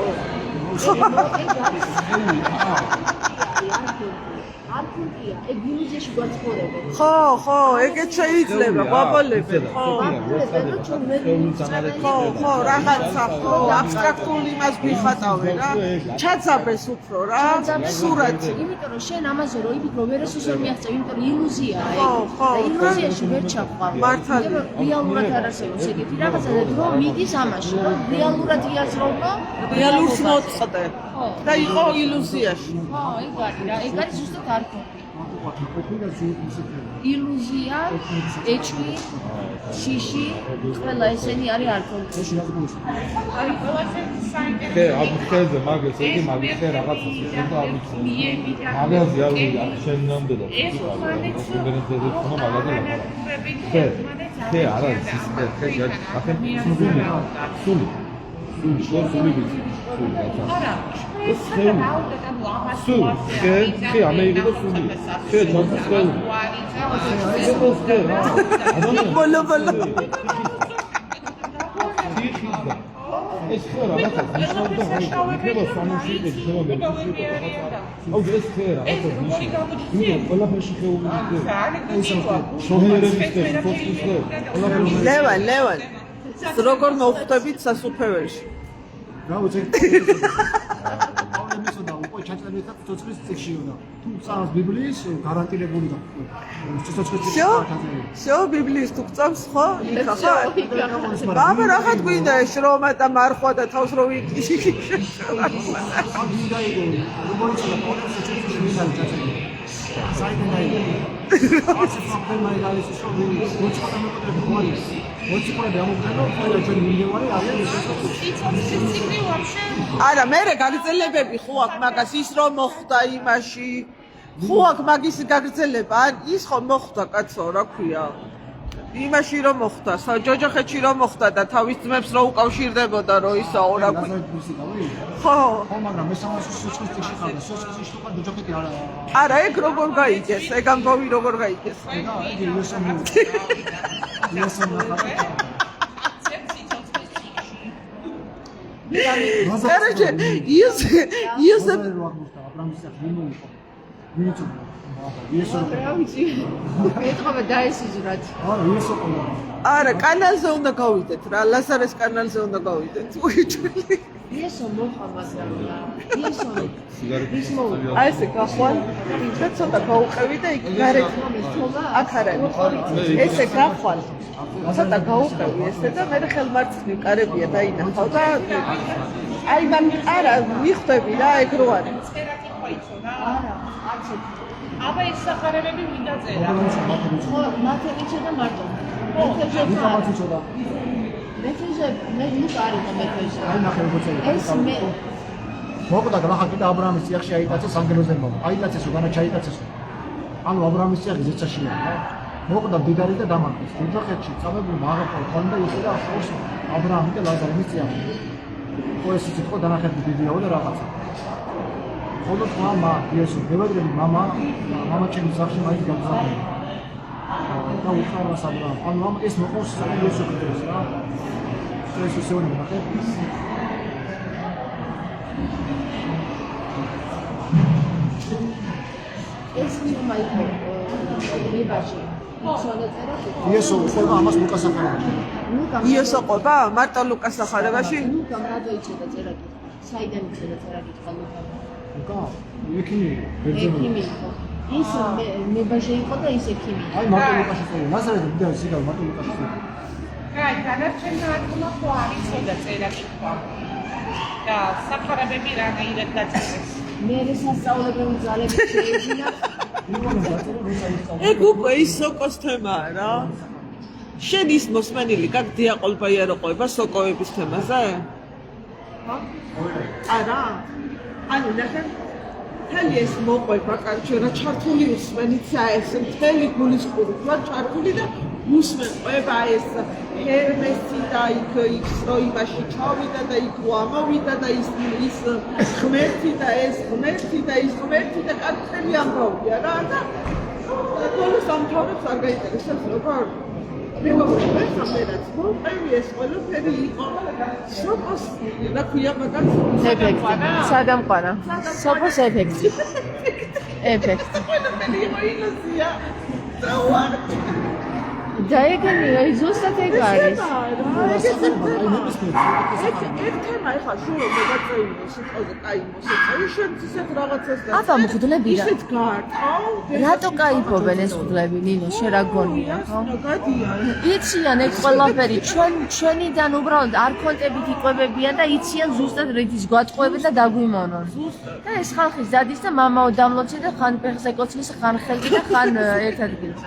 არქუნტია ეგ ბიუზეში გვაცხოვრებენ ხო ეგეც შეიძლება ყვაპოლებენ ხო რაღაცა ხო აბსტრაქტული იმას გვიხატავენ რა ჩაძაბეს უფრო რა სურათი იმიტომ რომ შენ ამაზე რო იფიქრო ვერასოდეს ვერ მიაღწევ იმიტომ რომ ილუზიაა ხო ილუზიაში ვერ ჩავყავ მართალია რეალურად არ არსებობს ეგეთი რაღაცა და დრო მიდის ამაში რომ რეალურად იაზროვნო რეალურს მოწყდე და იყო ილუზიაში ხო ეგ არის რა ეგ არის ზუსტად ილუზია, ეჭვი, შიში, ყველა ესენი არის არქონტი. ხე აბიხეზე მაგას იგი მაგიხე რაღაცა შეხედა აბიხე. მაგაზე არ შენამდე და ინტერნეტზე ხომ მაგაზე ლაპარაკი. ხე არ არის ის ხე ახლა სული არა ეს ხელი სული ხე ამერიკა სული ხე ჩანსხელი ბოლო ეს ხე რაღაცა ნიშნავდა იქნება სამუში იქნება მედიცინაში აუ ეს ხე რაღაცა ნიშნავდა იმიტომ ყველაფერში ხეული ეს შოჰერების ხე ფოთის ხე ყველაფერში ლევან როგორ მოხვდებით სასუფეველში რა უცე აუდემისო და უკვე ჩაჭრილი და ცოცხლის წიგშიო და თუ წავს ბიბლიის გარანტირებული და ცოცხლის წიგში всё ბიბლიის თუ წავს ხო იქა ხო აბა რაღაც გვინდა შრომა და მარხვა და თავს რო ვიკიში აგინდა იგო როგორც და პოლიცია წიგში მისალი ჩაჭრილი საიდან დაიგო ასე ფაქტები მაგალითად შოვინი როცა დამოკიდებული ხარი როცა ყველა ამოგდანო ყველა ჩვენი მიმდევარი არის არა მე გაგრძელებები ხო აქ მაგას ის რომ მოხდა იმაში ხო აქ მაგის გაგრძელება ის ხო მოხდა კაცო რა ქვია იმაში რომ მოხდა ჯოჯოხეთში რომ მოხდა და თავის ძმებს რო უკავშირდებოდა რო ისაო რა ქვია ხო მაგრამ მესამე სოციალისტი წიგში ხარდა სოციალისტი შტოქა ჯოჯოხეთი არა ეგ როგორ გაიგეს ეგ ამბავი როგორ გაიგეს Короче, Иосиф ეთყობა დაესიზრათ. არა, კანალზე უნდა გავიდეთ რა, ლაზარეს კანალზე უნდა გავიდეთ. უიჩვილი. იესო მოხამაზა. იესო. აი ესე გახვალ, და ცოტა გავუყევი და იქ გარეთ აქ არა. ესე გახვალ. ცოტა გავუყევი ესე და მე ხელმარცხნივ კარებია დაინახავ და აი მან არა მიხვდები რა ეგ რო არის. არა, არც აბა ეს სახარებები მინდა წერა. ხო, მათემატიკა და მარტო. მეთეჟე, მე მუკარი და მეთეჟე. აი ნახე როგორ წერია. ეს მე მოკვდა გახა კიდე აბრაამის ციახში აიტაცეს სამგელოზე მომ. აიტაცეს უკანა ჩაიტაცეს. ანუ აბრაამის ციახი ზეცაშია. მოკვდა დიდარი და დამარხეს. უძახეთში წამებული მაგაყო ხონდა ისე და ახოს აბრაამი და ლაზარემის ციახი. ხო ეს სიტყვა დანახეთი დიდიაო და რაღაცა. ხოლო მამა იესო მევადრები მამა ჩემი სახში მაინც გამზარდა. და უხარა საბრა. ანუ ამ ეს მოყავს იესო ქრისტეს რა. ეს ისე უნდა ნახე. ეს ფილმი იყო ლებაში. იესო ყოფა ამას ლუკას ახალებში. იესო ყოფა მარტო ლუკას ახალებში? ლუკამ რა დაიჭერა წერა კითხვა. საიდან იჭერა წერა კითხვა ლუკამ? ლუკა ექიმი ექიმი იყო. ის მებაში იყო და ის ექიმი. აი მარტო ლუკაში წერა. ნაზარეთი და სიგალ მარტო ლუკაში წერა. აი, დანარჩენ ნათქმა ხო არის და წერა კითხვა. და სახარებები რანაირად დაწერეს. მე სასწავლებრივი ძალები შეეძინა. ეგ უკვე ის სოკოს თემაა რა. შენ ის მოსმენილი კაც დიაყოლბაია რო ყვება სოკოების თემაზე? არა. ანუ ნახე მთელი ეს მოყვება კარჩე რა ჩართული უსმენიცა ეს მთელი გულისყური რა ჩართული და უსმენ ყვება ეს ჰერმესი და იქ სროიმაში ჩავიდა და იქ ამოვიდა და ის ღმერთი და ეს ღმერთი და ის ღმერთი და კაცები ამბავია რა და բոլო სამთავრებს არ გაინტერესებს როგორ მეგობრებო ეს ამერაც მოყვევი ეს ყველაფერი იყო სოპოს რა ქვია მაგას ეფექტი. სადამყარა. სოპოს ეფექტი. ეფექტი. ყველაფერი იყო ილუზია და ვარ და ეგენია ზუსტად ეგ არის. ერთმა ეხლა შუა მოგაწევინო სიტყვაზე კაი მოსაწევი შენ ისეთ რაღაცას და აბა მღვდლები რა. ისეთ გაარტყავ რატო кайფობენ ეს მღვდლები ნინო შე რა გონია ხო? გადიან იციან ეგ ყველაფერი ჩვენიდან უბრალოდ არქონტებით იყვებებიან და იციან ზუსტად რითიც გვატყვევენ და დაგვიმონონ. და ეს ხალხის დადის და მამაო დამლოცე და ხან ფეხზე კოცლის ხან ხელში და ხან ერთ ადგილზე.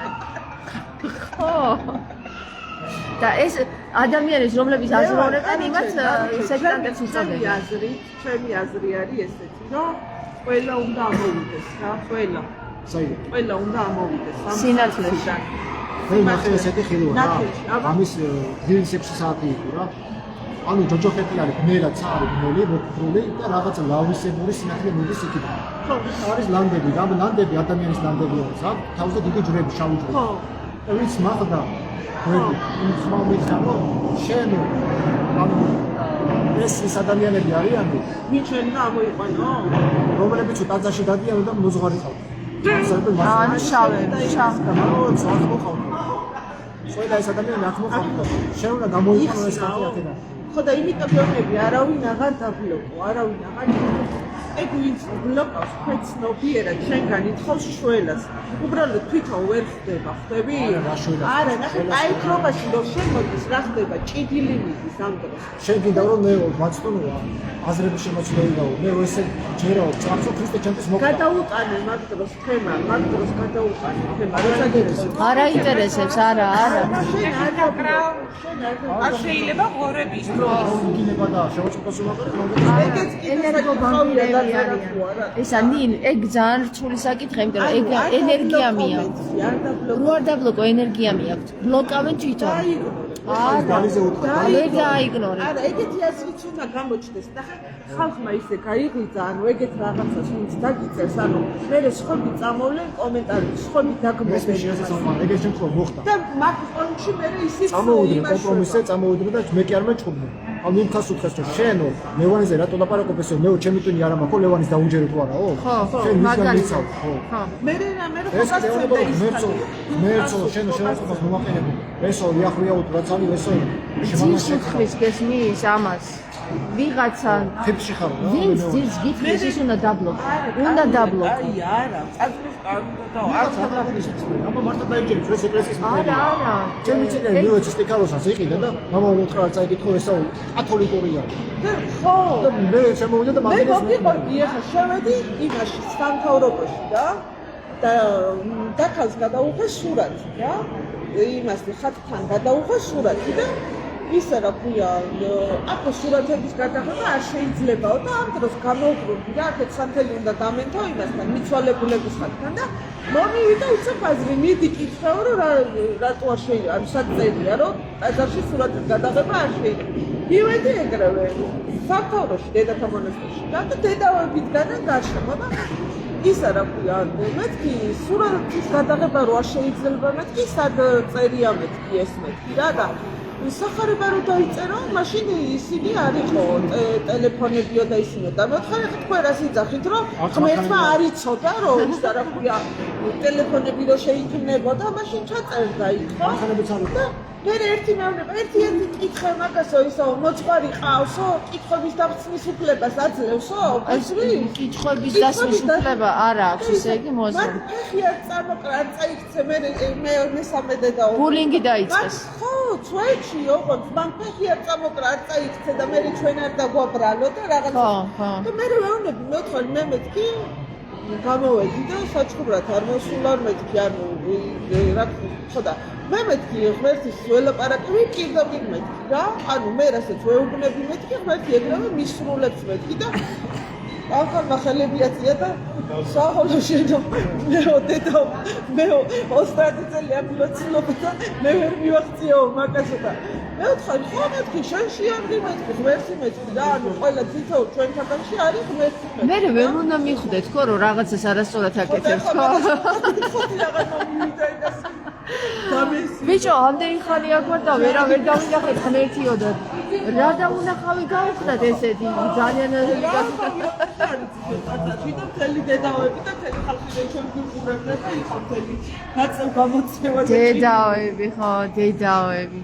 ხო. და ეს ადამიანის რომლებიც აზროვნებენ იმათ სექტანტებს უწოდებენ. ჩემი აზრი არის ესეთი რომ ყველა უნდა ამოვიდეს რა ყველა უნდა ამოვიდეს სინათლეში. მე ნახე ესეთი ხილვა რა. ამის ძირს 6 საათი იყო რა. ანუ ჯოჯოხეთი არის გმერად წარი გმელი მოკრული და რაღაცა ლავისებური სინათლე მოდის იქიდან. ხო, არის ლანდები, ლანდები ადამიანის ლანდებია რა. თავზე დიდი ჯვრები, შავი ჯვრები. ხო. და ვინც მახდა გვერდი, ის მომეცა რომ შენ ანუ ეს ადამიანები არიანი, ვინ ჩვენ ამოიყვანო? რომლებიც ტაძარში დადიან და მოძღვარი ყავთ. ანუ შავები, შავ მოყავთ. ყველა ეს ადამიანი აქ მოყავთ. შენ უნდა გამოიყვანო ეს ხალხი აქედან. ხო და იმიტომ გეუბნები არავინ აღარ დაბლოკო, არავინ აღარ ეგ ვინც ბლოკავს ქვეცნობიერად შენგან ითხოვს შველას უბრალოდ თვითონ ვერ ხდება ხდები? არა ნახე აიქრობაში რომ შენ მოდის რა ხდება ჭიდილი მიდის ამ დროს შენ გინდა რომ მე მაცდონოა აზრები შემოწმეიდაო მე ესე ჯერაო წამსო ქრისტე ჩემთვის მოკლა გადაუტანე მაგ დროს თემა მაგ დროს გადაუტანე თემა როცა გერესებს არ აინტერესებს არა შენ არ დაკრავ არ შეიძლება ღორების დროს გინება და შემოწმებას უმაგარი ეგეც ენერგობამპირები ესა ნინ ეგ ძალიან რთული საკითხია იმიტომ რომ ეგ ენერგია მიაქვს რო არ დაბლოკო ენერგია მიაქვს ბლოკავენ თვითონ არა დაიგნორე არა ეგეთი აზრიც უნდა გამოჩნდეს და ხალხმა ისე გაიღვიძა ანუ ეგეთ რაღაცას ვინც დაგიწევს ანუ მე სხვები წამოვლენ კომენტარებში სხვები დაგმობენ ეგეთ შემთხვევა მოხდა და მაგ პონჩი მე ისიც წამოუდგე კომპრომისზე წამოუდგე და მე კი არ მეჭუბნე ანუ იმ ხას უთხეს რომ შენო ლევანზე რატო ლაპარაკობესო მეო ჩემი ტვინი არა მაქვს ლევანის დაუჯერე თუ არაო შენ მისგან მიცავ ხო მე რა ეს მერცო შენო შევაწყობას მომაყენებო ესო იახრიაუთ რაც არის ესო ძილს უთხრის გესმის ამას ვიღაცა თებში ხარ რა ვინც ძილს გითხრის ის უნდა დაბლოკო უნდა დაბლოკო აი არა წაწვის კარგო და აბა მარტო დაიჭერებს ეს ეკლესიის არა არა ჩემი წინე მიუეცის ტიკაროსას იყიდა და მამა უთხრა არ წაიკითხო ესა კათოლიკურია ხო და მე შემოვიდა და მე მაგას მოგიყვარდი ახლა შევედი იმაში სამთავრობოში და დაქალს გადაუხე სურათი რა იმას ხატთან გადაუხე სურათი და ისა რა ქვია აქ სურათების გადაღება არ შეიძლებაო და ამ დროს გამოვყრობდი და აქეთ სანთელი უნდა დამენთო იმასთან მიცვალებულების ხატთან და მომივიდა უცებ აზრი მიდი კითხავ რომ რატო არ შეიძლება ანუ საწერია რომ ტაძარში სურათის გადაღება არ შეიძლება მივედი ეგრევე სამთავროში დედათა მონასტერში და დედავებიდან გარშემო და ისა რა ქვია მეთქი სურათის გადაღება რო არ შეიძლება მეთქი სად წერია მეთქი ეს მეთქი რა და სახარება რო დაიწერო, მაშინ ისინი არ იყო ტელეფონებიო და ისინი და მოთხარ თქვენ რას იძახით რომ ღმერთმა არ იცოდა რომ ის რა ქვია ტელეფონები რო შეიქმნებოდა, მაშინ ჩაწერდა იქ ხო? და მე ერთი მეუბნება, ერთი კითხე მაგასო ისო მოწყარი ყავსო, კითხების დახსნის უფლებას აძლევსო? კითხების დასმის უფლება არ აქვს, ისე იგი მოაზრდა. მათ ფეხი არ წამოყრა, არ წაიქცე მე მესამე დედაო. ბულინგი დაიწყეს. ხო, წვეთში ოღონდ მან ფეხი არ წამოყრა, არ წაიქცე და მე ჩვენ არ დაგვაბრალო და რაღაც. და მე მეუბნები, მოთხარ მე მეთქი გამოვედი და საჩხუბრად არ მოსულა მეთქი, ანუ რა ხო და მე მეთქი ღმერთის ველაპარაკები პირდაპირ მეთქი რა, ანუ მე რასაც ვეუბნები მეთქი ღმერთი ეგრევე მისრულებს მეთქი და ახლა ხელებიაცია და საჰოლო შენო დედო მე 30 წელი აბილოცილობ და მე ვერ მივახციეო მაგასო და მე ვთქვი ხო მეთქი შენში არ მეთქი ღმერთი მეთქი და ანუ ყველა თითოეულ ჩვენთაგანში არის ღმერთი მე ვერ უნდა მიხვდეთ ხო რომ რაღაცას არასწორად აკეთებს ხო ბიჭო ამდენი ხანი აგვარ და ვერ დავინახეთ ღმერთიო და რა დაუნახავი გავხდათ ესეთი ძალიან ვიდრე თელი დედავები და თელი ხალხი ჩვენ გვიყურებდა და იყო თელი გაწევ გამოცევა დედავები ხო დედავები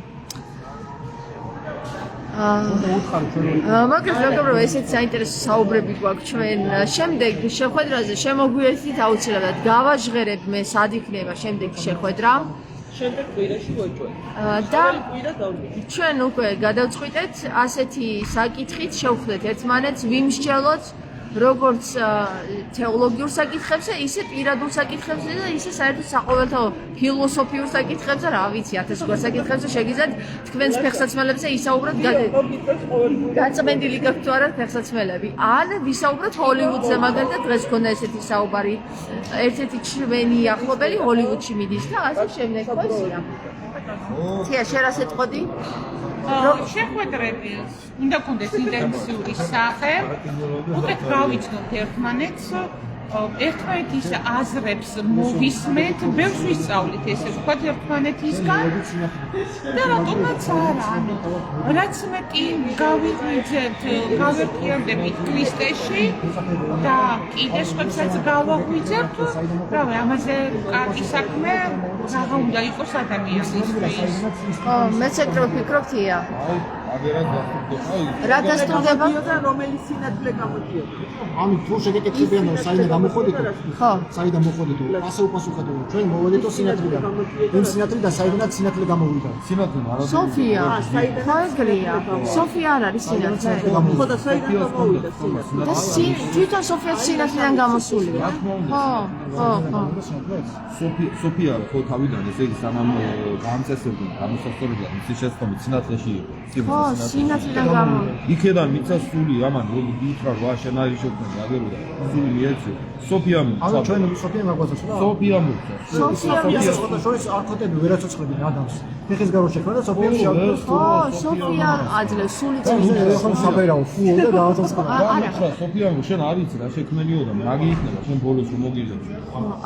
მაგას როგორ ესეთ საინტერესო საუბრები გვაქვს ჩვენ შემდეგ შეხვედრაზე შემოგვიერთდით აუცილებლად გავაჟღერებ მე სად იქნება შემდეგი შეხვედრა შემდეგ კვირაში ვეჭვენ და კვირა დავდივართ ჩვენ უკვე გადავწყვიტეთ ასეთი საკითხით შევხვდეთ ერთმანეთს ვიმსჯელოთ როგორც თეოლოგიურ საკითხებზე, ისე პირადულ საკითხებზე და ისე საერთოდ საყოველთაო ფილოსოფიურ საკითხებზე, რა ვიცი, 1000 გვარ საკითხებზე შეგიძლიათ თქვენს ფეხსაცმელებზე ისაუბროთ გაწმენდილი გაქვთ თუ არა ფეხსაცმელები. ან ვისაუბროთ ჰოლივუდზე, მაგალითად დღეს გქონდა ესეთი საუბარი, ერთ-ერთი ჩვენი ახლობელი ჰოლივუდში მიდის და ასე შემდეგ ხოსია. თია, შენ რას ეტყოდი? შეხვედრები უნდა გქონდეს ინტენსიური სახე, უკეთ გავიცნოთ ერთმანეთს, ერთმანეთის აზრებს მოვისმენთ, ბევრს ვისწავლით ესე ვთქვათ ერთმანეთისგან და რატომაც არა, ანუ რაც მეტი გავიღვიძებთ, გავერკიევდებით ქრისტეში და კიდე სხვებსაც გავაღვიძებთ, რავი, ამაზე კარგი საქმე რაღა უნდა იყოს ადამიანისთვის. მეც ეგრე ვფიქრობ თია. რა დასტურდება და რომელიც სინათლე გამოდიოდა. ანუ თუ შეგეკეთებიან რომ საიდან გამოხოდითო ხო საიდან მოხოდითო ასე უპასუხებო ჩვენ მოვედითო სინათლიდან იმ სინათლიდან საიდანაც სინათლე გამოვიდა სინათლე არა სოფია ხო ეგრეა სოფია არ არის სინათლე ხო და საიდან გამოვიდა სინათლე და თვითონ სოფია სინათლიდან გამოსულია ხო სოფია ხო თავიდან ესე იგი სანამ გამწესებდა გამოსასწორებდა მისი შესწავლით სინათლეში ხო სინათლიდან გამოვიდა იქედან მიცა სული ამან უთხრა რა შენ არის შექმნა აგეროდა სული მიეცე სოფია ანუ ჩვენ სოფია მაგვაძებს რა სოფია მოხდა სოფია სოფია შორის არქოტები ვერაცოცხლებენ ადამიანს ფეხის გარო შექმნა და სოფია შეაძლევს. ო, სოფია აძლევს სული ეს ახლა საბერავ ფულ და დააწესა. რა სოფიამ შენ არ იცი რა შექმნიო და მაგი იქნება შენ ბოლოს რომ მოგიძებს.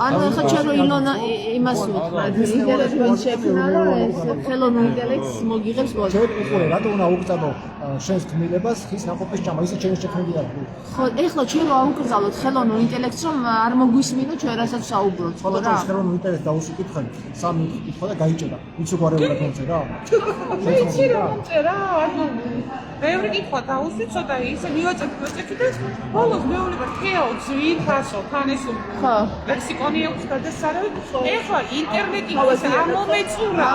ანუ ახლა ჩვენ რო ინონა იმას ვუთხრათ, ინტელექტუალ შექმნა რომ ეს ხელოვნურ ინტელექტს მოგიღებს ბოლოს. ჩვენ უყურე რატო უნდა აუკრძალო შენს ქმნილებას ხის ნაყოფის ჭამა ისე ჩემი შექმნილი არ არის. ხო, ეხლა ჩვენ რო აუკრძალოთ ხელოვნურ ინტელექტს რომ არ მოგვისმინო ჩვენ რასაც საუბრობთ, ხო ხოდა რა? ჩვენ ხელოვნურ ინტელექტს დაუსიკითხე, სამი კითხვა და გაიჭერა. იცი გვარებულად მომწერა? ვიცი რა მომწერა, ანუ ბევრი კითხვა დაუსვით, ცოტა ისე მივაწევთ და ბოლოს მეუბნება თეო ძვირფასო თანესო ხო. ლექსიკონი აქვს გადასარავით. ეხლა ინტერნეტი ის ამომეწურა.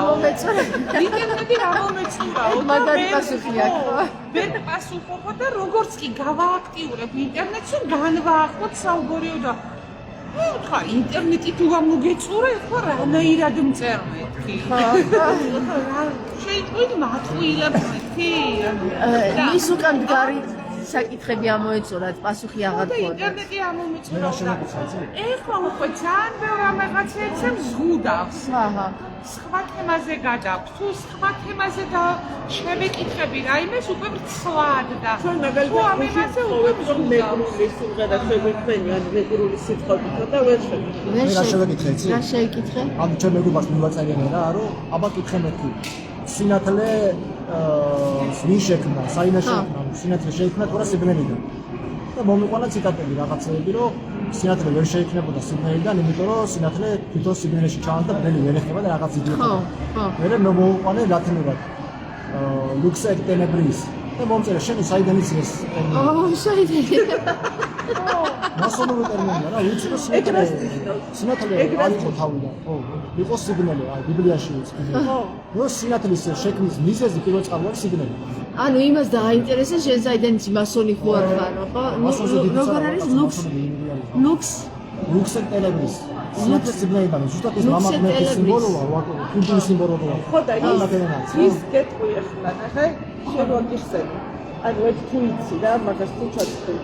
ინტერნეტი ამომეწურა. მაგარი პასუხი აქვს, ხო? ვერ პასუხობ და როგორც კი გავააქტიურებ ინტერნეტს, განვაახლოთ საუბარიო და ხა ინტერნეტი თუ გამოგეწურა, ხო რანაირად მწერმეთქი. შეიძლება მათყვილებ მეთქი. ის უკან დგარი საკითხები ამოეწურათ, პასუხი აღარ და გქონდა. ინტერნეტი ამომეწურა. ეხლა უკვე ძალიან ბევრ რაღაცებს ზღუდავს. აჰა. სხვა თემაზე გადაქვს, თუ სხვა თემაზე და შევეკითხები რაიმეს უკვე ვრცლად და ჩვენ მაგალითად ამაზე უყურებთ რომ მეგრული სიმღერა შეგვიქმენი ან მეგრული სიტყვები და ვერ შევეკითხე. ვერ რა შევეკითხე, იცი? რა შეიკითხე? ამ ჩვენ მეგობას მივაწერიანე რა, რომ აბა კითხე მეთქი. სინათლე ვინ შექმნა, საინა შექმნა, სინათლე შეიქმნა თორე სიბნელიდან. და მომიყვანა ციტატები რაღაცეები, რომ სინათლე ვერ შეიქმნებოდა სიბნელიდან, იმიტომ რომ სინათლე თვითონ სიბნელეში ჩავარდა და ბნელი ვერ ეხება და რაღაც იდეა. ხო. მე მომიყვანა ლათინურად. ლუქსა et tenebris. და მომწერა შენ საიდან იცი ეს ტერმინი? ო, შეიძლება. მასონური ტერმინია რა, ვიცი რომ სინათლე არ იყო თავიდან. ხო, იყო სიბნელე, აი ბიბლიაში ვიწყდება. ხო, სინათლის შექმნის მიზეზი პირველ წყაროებში სიბნელე. ანუ იმას დააინტერესა შენ საიდან იცი მასონი ხო არ ხარო, ხო? როგორ არის ლუქს? ლუქს ლუქს et tenebris. სინათლე სიბნელიდან ზუსტად ეს მამაკაცის სიმბოლოა, კულტურის სიმბოლოა. ხო და ის გეტყვი ახლა ნახე, შენ რო გიხსენ. ანუ ეს თუ იცი რა, მაგას თუ ჩაწყდი.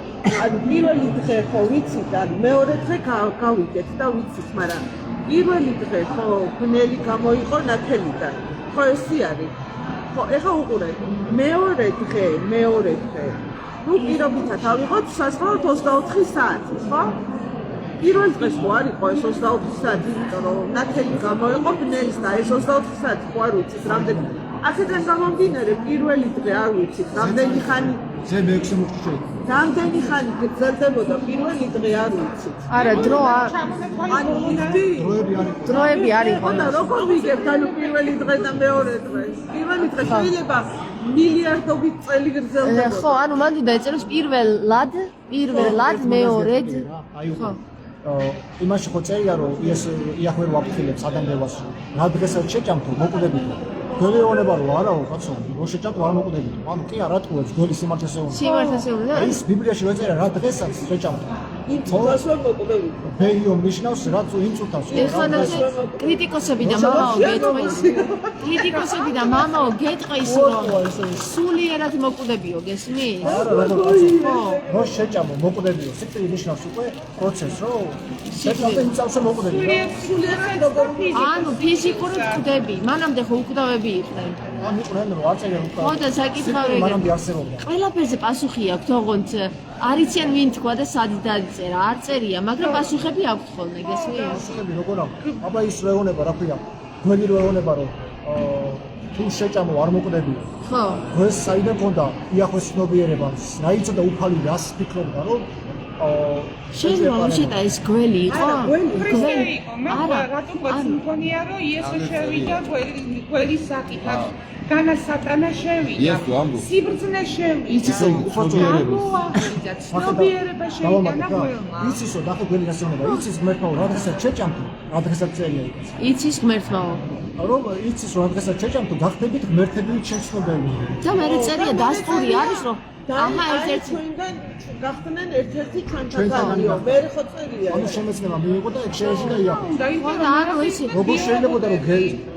ანუ პირველი დღე ხო ვიცით, ანუ მეორე დღე გავიგეთ და ვიცით, მაგრამ პირველი დღე ხო ბნელი გამოიყო ნათელიდან. ხო ესი არის. ხო, ეხა უყურე. მეორე დღე. ნუ პირობითად ავიღოთ სასწავლოთ 24 საათი, ხო? პირველ დღეს ხო არ იყო ეს 24 საათი, იმიტომ რომ ნათელი გამოიყო ბნელის და ეს 24 საათი ხო არ ვიცით რამდენი. აქედან გამომდინარე პირველი დღე არ ვიცით რამდენი ხანი ზე მე-6 მოხდა. რამდენი ხანი გრძელდებოდა პირველი დღე არ ვიცით. არა, დრო ანუ იხდი დროები არ იყო. და როგორ ვიგებთ ანუ პირველი დღე და მეორე დღე? პირველი დღე შეიძლება მილიარდობით წელი გრძელდებოდა. ხო, ანუ მანდ დაეწეროს პირველად, მეორედ. ხო. იმაში ხო წერია რომ ეს იახვე რო აფრთხილებს ადამიანს რა დღესაც შეჭამთო მოკვდებითო გელეონება რო არაო კაცო რო შეჭამთო არ მოკვდებითო ანუ კი არა ტყუებს გოლის სიმართლესეულობა სიმართლესეულობა ის ბიბლიაში რო წერია რა დღესაც შეჭამთო იმ წუთას ვერ მოკვდებითო ბეიო ნიშნავს რაც იმ წუთას ეხლა კრიტიკოსები და მამაო გეტყვის კრიტიკოსები და მამაო გეტყვის რომ სულიერად მოკვდებიო გესმის? არა როგორ კაცო რო შეჭამო მოკვდებიო სიტყვი ნიშნავს უკვე პროცესს რო შეჭამო იმ წამსა მოკვდებიო ანუ ფიზიკურად ხვდები, მანამდე ხო უკვდავები იყვნენ. ან იყვნენ რომ არ წერია უკვე ხო და საკითხავი მანამდე არსებობდა ყველაფერზე პასუხი აქვს თողონთ არიციან ვინ თქვა და სად დაწერა არ წერია მაგრამ პასუხები აქვს ხოლმე გესმის? პასუხები როგორ აქვს აბა ის რეონება რა ქვია გველი რეონება რომ თუ შეჭამო არ მოკვდებიო ხო ეს საიდან ქონდა იახვეს ცნობიერება რა იცოდა უფალი რას ფიქრობდა რომ შენ რომ შედა ეს გველი იყო? გველი იყო, მე რატომ მგონია რომ იესო შევიდა გველი საკითხად განასატანა შევიდა სიბრძნე შევიდა გამოაღვიძა ცნობიერება შევიდა ნახველმა იცისო დახო გველი გასეუნება იცის ღმერთმა რა დღესაც შეჭამთო რა დღესაც წერია იქ იცის ღმერთმაო რომ იცის რა დღესაც შეჭამთო გახდებით ღმერთები შეცნობები და მე წერია დასტური არის რომ ამა ერთ-ერთი ჩვენგან გახდნენ ერთ-ერთი ჩვენთანიო მე ხო წერია ანუ შემეცნება მიიღო და ეგ შეეშინა იახვე ხო და არა ისი როგორ შეიძლება რომ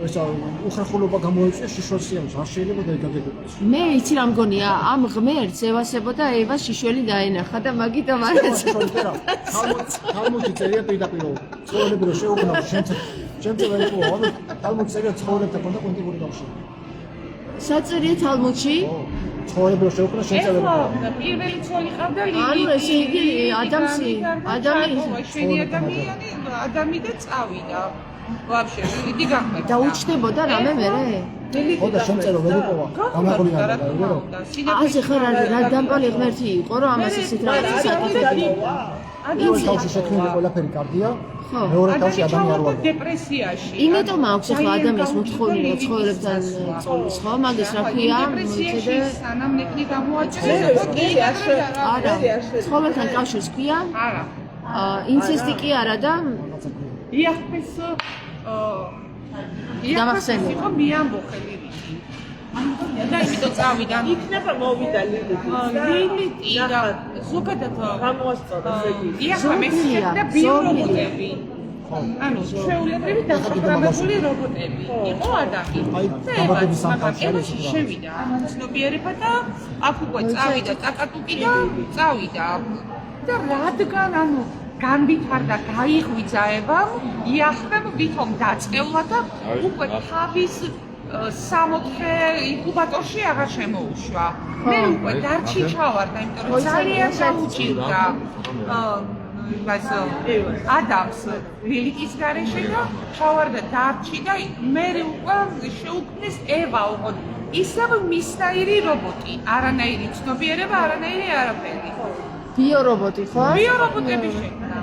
ესა უხერხულობა გამოიწვიოს შიშოსიანს არ შეიძლება და ეგაგებოდეს მე იცი რა მგონია ამ ღმერთს ევასებოდა ევას შიშველი დაენახა და მაგიტომ არ ეცემა თალმუდი წერია პირდაპირ ცხოვრები რომ შეუგნო ჩემწევენ იყო თალმუდში ეგრე ცხოვრებდა ქონდა კონტინენტური კავშირი. საწერია თალმუდში? ცხოვრებრო შეუქმნა შემწევენ. ეხლა პირველი ცოლი ყავდა ლილი. ანუ ესე იგი ადამი შვიდი ადამი და წავიდა. ვაფშე ლილი გახდა. და უჩნდებოდა რამე მერე? ხოდა შემწერო ვერ იყოვა. გამაყოლიანდა ეგერო. ასე ხარ რა დამპალი ღმერთი იყო რომ ამას ისეთ რაღაცას აკეთებდა. პირველ თავში შექმნილი ყველაფერი კარგია. მეორე თავში ადამი არ ვარ. დეპრესიაში. იმიტომ აქვს ახლა ადამიანს მოთხოვნა ცხოვრებთან წოლის ხო? მაგის რა ქვია? დეპრესიაში სანამ ნეკნი გამოაჩერეს. არა. ცხოვრებთან კავშირს ქვია? არა. ინცესტი კი არა და იახფეს დამახსენე. იყო მიამბოხელი. და იმიტომ წავიდა. იქნება მოვიდა ლილიტი და ზოგადად გამოასწორა ზეგი. იახა მესია და ბიორობოტები. ანუ ჩვეულებრივი დასაბრუნებელი რობოტები. იყო ადამი. მაგრამ ემაში შევიდა ცნობიერება და აქ უკვე წავიდა წაკატუკი და წავიდა. და რადგან ანუ განვითარდა გაიღვიძა ევამ, იახვემ ვითომ დაწყევლა და უკვე თავის 64 ინკუბატორში აღარ შემოუშვა. მე უკვე დარჩი ჩავარდა, იმიტომ რომ ძალიან დაუჭირდა ადამიანს ლილიტის გარეშე და ჩავარდა დარჩი და მე უკვე შეუქმნეს ევა უყოდ. ისევ მისნაირი რობოტი, არანაირი ცნობიერება, არანაირი არაფერი. ბიორობოტი ხო? ბიორობოტები შექმნა.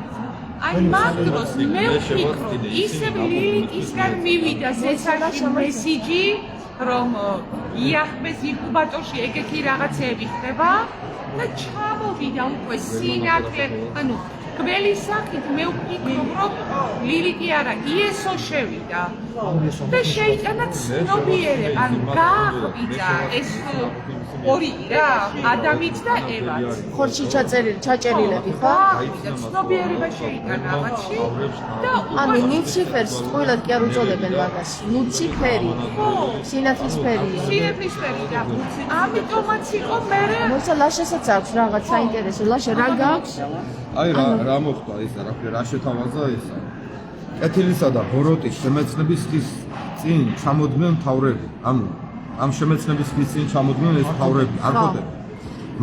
აი მაგ დროს მე ვფიქრობ, ისევ ლილიტისგან მივიდა ზესაში მესიჯი, რომ იახბეს ინკუბატორში ეგეთი რაღაცეები ხდება და ჩამოვიდა უკვე სინათლე, ანუ კბელის სახით მე ვფიქრობ, რომ ლილიტი არა, იესო შევიდა და შეიტანა ცნობიერება, ანუ გააღვიძა ეს ორი რა, ადამიც და ევაც. ხორში ჩაჭერილები ხო? და ცნობიერება შეიტანა ამაში და ანუ ლუციფერს წყვილად კი არ უწოდებენ მაგას. ლუციფერი. სინათლის ფერია. სინათლის ფერი და ამიტომაც იყო მე მოიცა ლაშასაც აქვს რაღაც საინტერესო. ლაშა რა გაქვს? აი რა მოხდა ისა, რა ქვია, რა შეთავაზა ისა. კეთილისა და ბოროტის შემეცნების წინ ჩამოდგნენ მთავრები. ანუ ამ შემეცნების წინ ჩამოდგნენ ეს მთავრები, არ ყოფილა.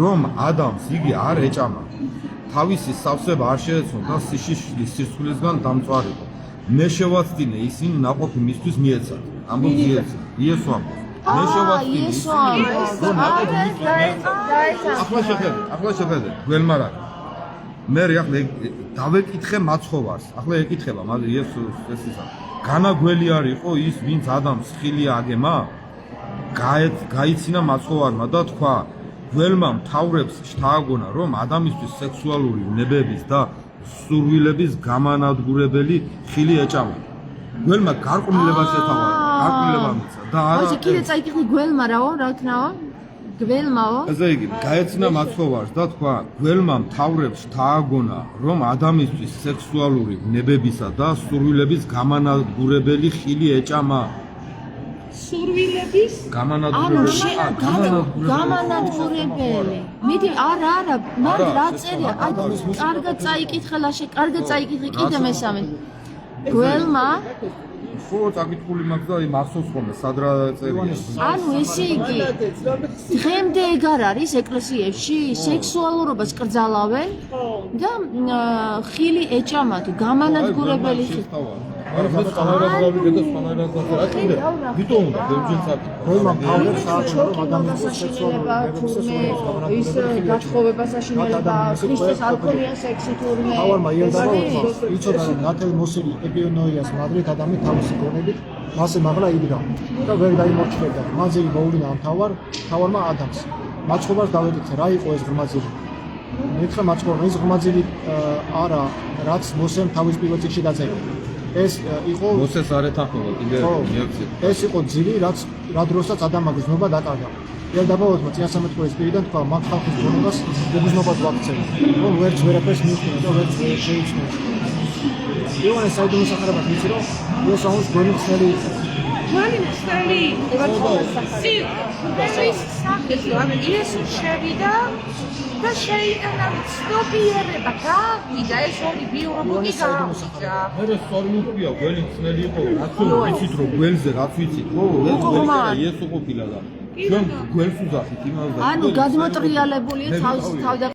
რომ ადამს იგი არ ეჭამა. თავისი სავსება არ შეეცნო და სიშიშლის სირცხვილისგან დამწვარიყო. მე შევაცდინე ისინი ნაყოფი მისთვის მიეცათ. ამბობს იესო ამბობს. მე შევაცდინე ისინი რომ ნაყოფი ახლა შეხედე, გველმა რა. მე ახლა დავეკითხე მაცხოვარს. ახლა ეკითხება, მაგრამ იესოს ეს ისა. განაგველი არ იყო ის, ვინც ადამიანს ხილია აგემა? გაიცინა მაცხოვარმა და თქვა, გველმა მთავრებს შთააგონა, რომ ადამიანისთვის სექსუალური ნებების და სურვილების გამანადგურებელი ხილი ეჭამა. გველმა გარყვნილება შეთავაზა, გარყვნილება მიცა და არა. აი, კიდე წაიკითხე გველმა რაო, რა ქნაო? გველმაო? ესე იგი, გაეცინა მაცხოვარს და თქვა, გველმა მთავრებს შთააგონა, რომ ადამიანისთვის სექსუალური ნებებისა და სურვილების გამანადგურებელი ხილი ეჭამა. სურვილების გამანადგურებელი. მიდი არა, მაგ რა წერია? აი, კარგად წაიკითხე ლაშე, კარგად წაიკითხე კიდე მესამე. გველმა ხო, წაკითხული მაქვს და აი მახსოვს ხოლმე, სად რა წერია. ანუ ესე იგი, დღემდე ეგ არ არის ეკლესიებში, სექსუალურობას კრძალავენ და ხილი ეჭამათ, გამანადგურებელი ხილი. არა, სპანაერად გავიგე და სპანაერად გახდა. ვიტომ უნდა ბევრჯერ წაკითხო. გველმა მთავრებს საერთოდ რომ ადამიანის სექსუალური ის გათხოვებას აშინელება, ქრისტეს არ ქონია სექსი თურმე. თავარმა იორდანოვმა იცოდა რომ ნათელი მოსილი ეპიონოიას მადრით ადამი თავისი გონებით მასე მაღლა იდგა და ვერ დაიმორჩილებდა. მანძილი მოუვლინა ამ თავარმა ადამიანს. მაცხოვარს დავეკითხე რა იყო ეს ღრმაძილი. მითხრა მაცხოვარმა ის ღრმაძილი არა რაც მოსემ თავის პირველ წიგნში დაწერა. ეს იყო მოსეს არ ეთანხმება კიდე მიაქცია. ეს იყო ძილი რაც რა დროსაც ადამიანის გზნობა დაკარგა. ერთ დაბალოთმა წინასამეთქოლის პირიდან თქვა მაგ ხალხის გონებას გზნობას ვაქცევი. რომ ვერც ვერაფერს მიუხვია და ვერც ვერ შეიცნობს. იოანეს საიდუმლო სახარებად ვიცი რომ ეს აუს გონი ხსნელი იყო. მანი ხსნელი იყო. სი, ეს სახელი, ანუ იესო შევიდა და და შეიტანა ცნობიერება გააღვიძა ეს ორი ბიურობოდი გააღვიძა მე სწორი უყია გველი ხსნელი იყო რაც ვიცით რომ გველზე რაც ვიცით ხო ეს გველი ეს უყოფილა და ჩვენ გველს უზახით იმას და ანუ გადმოტრიალებულია თავის თავდა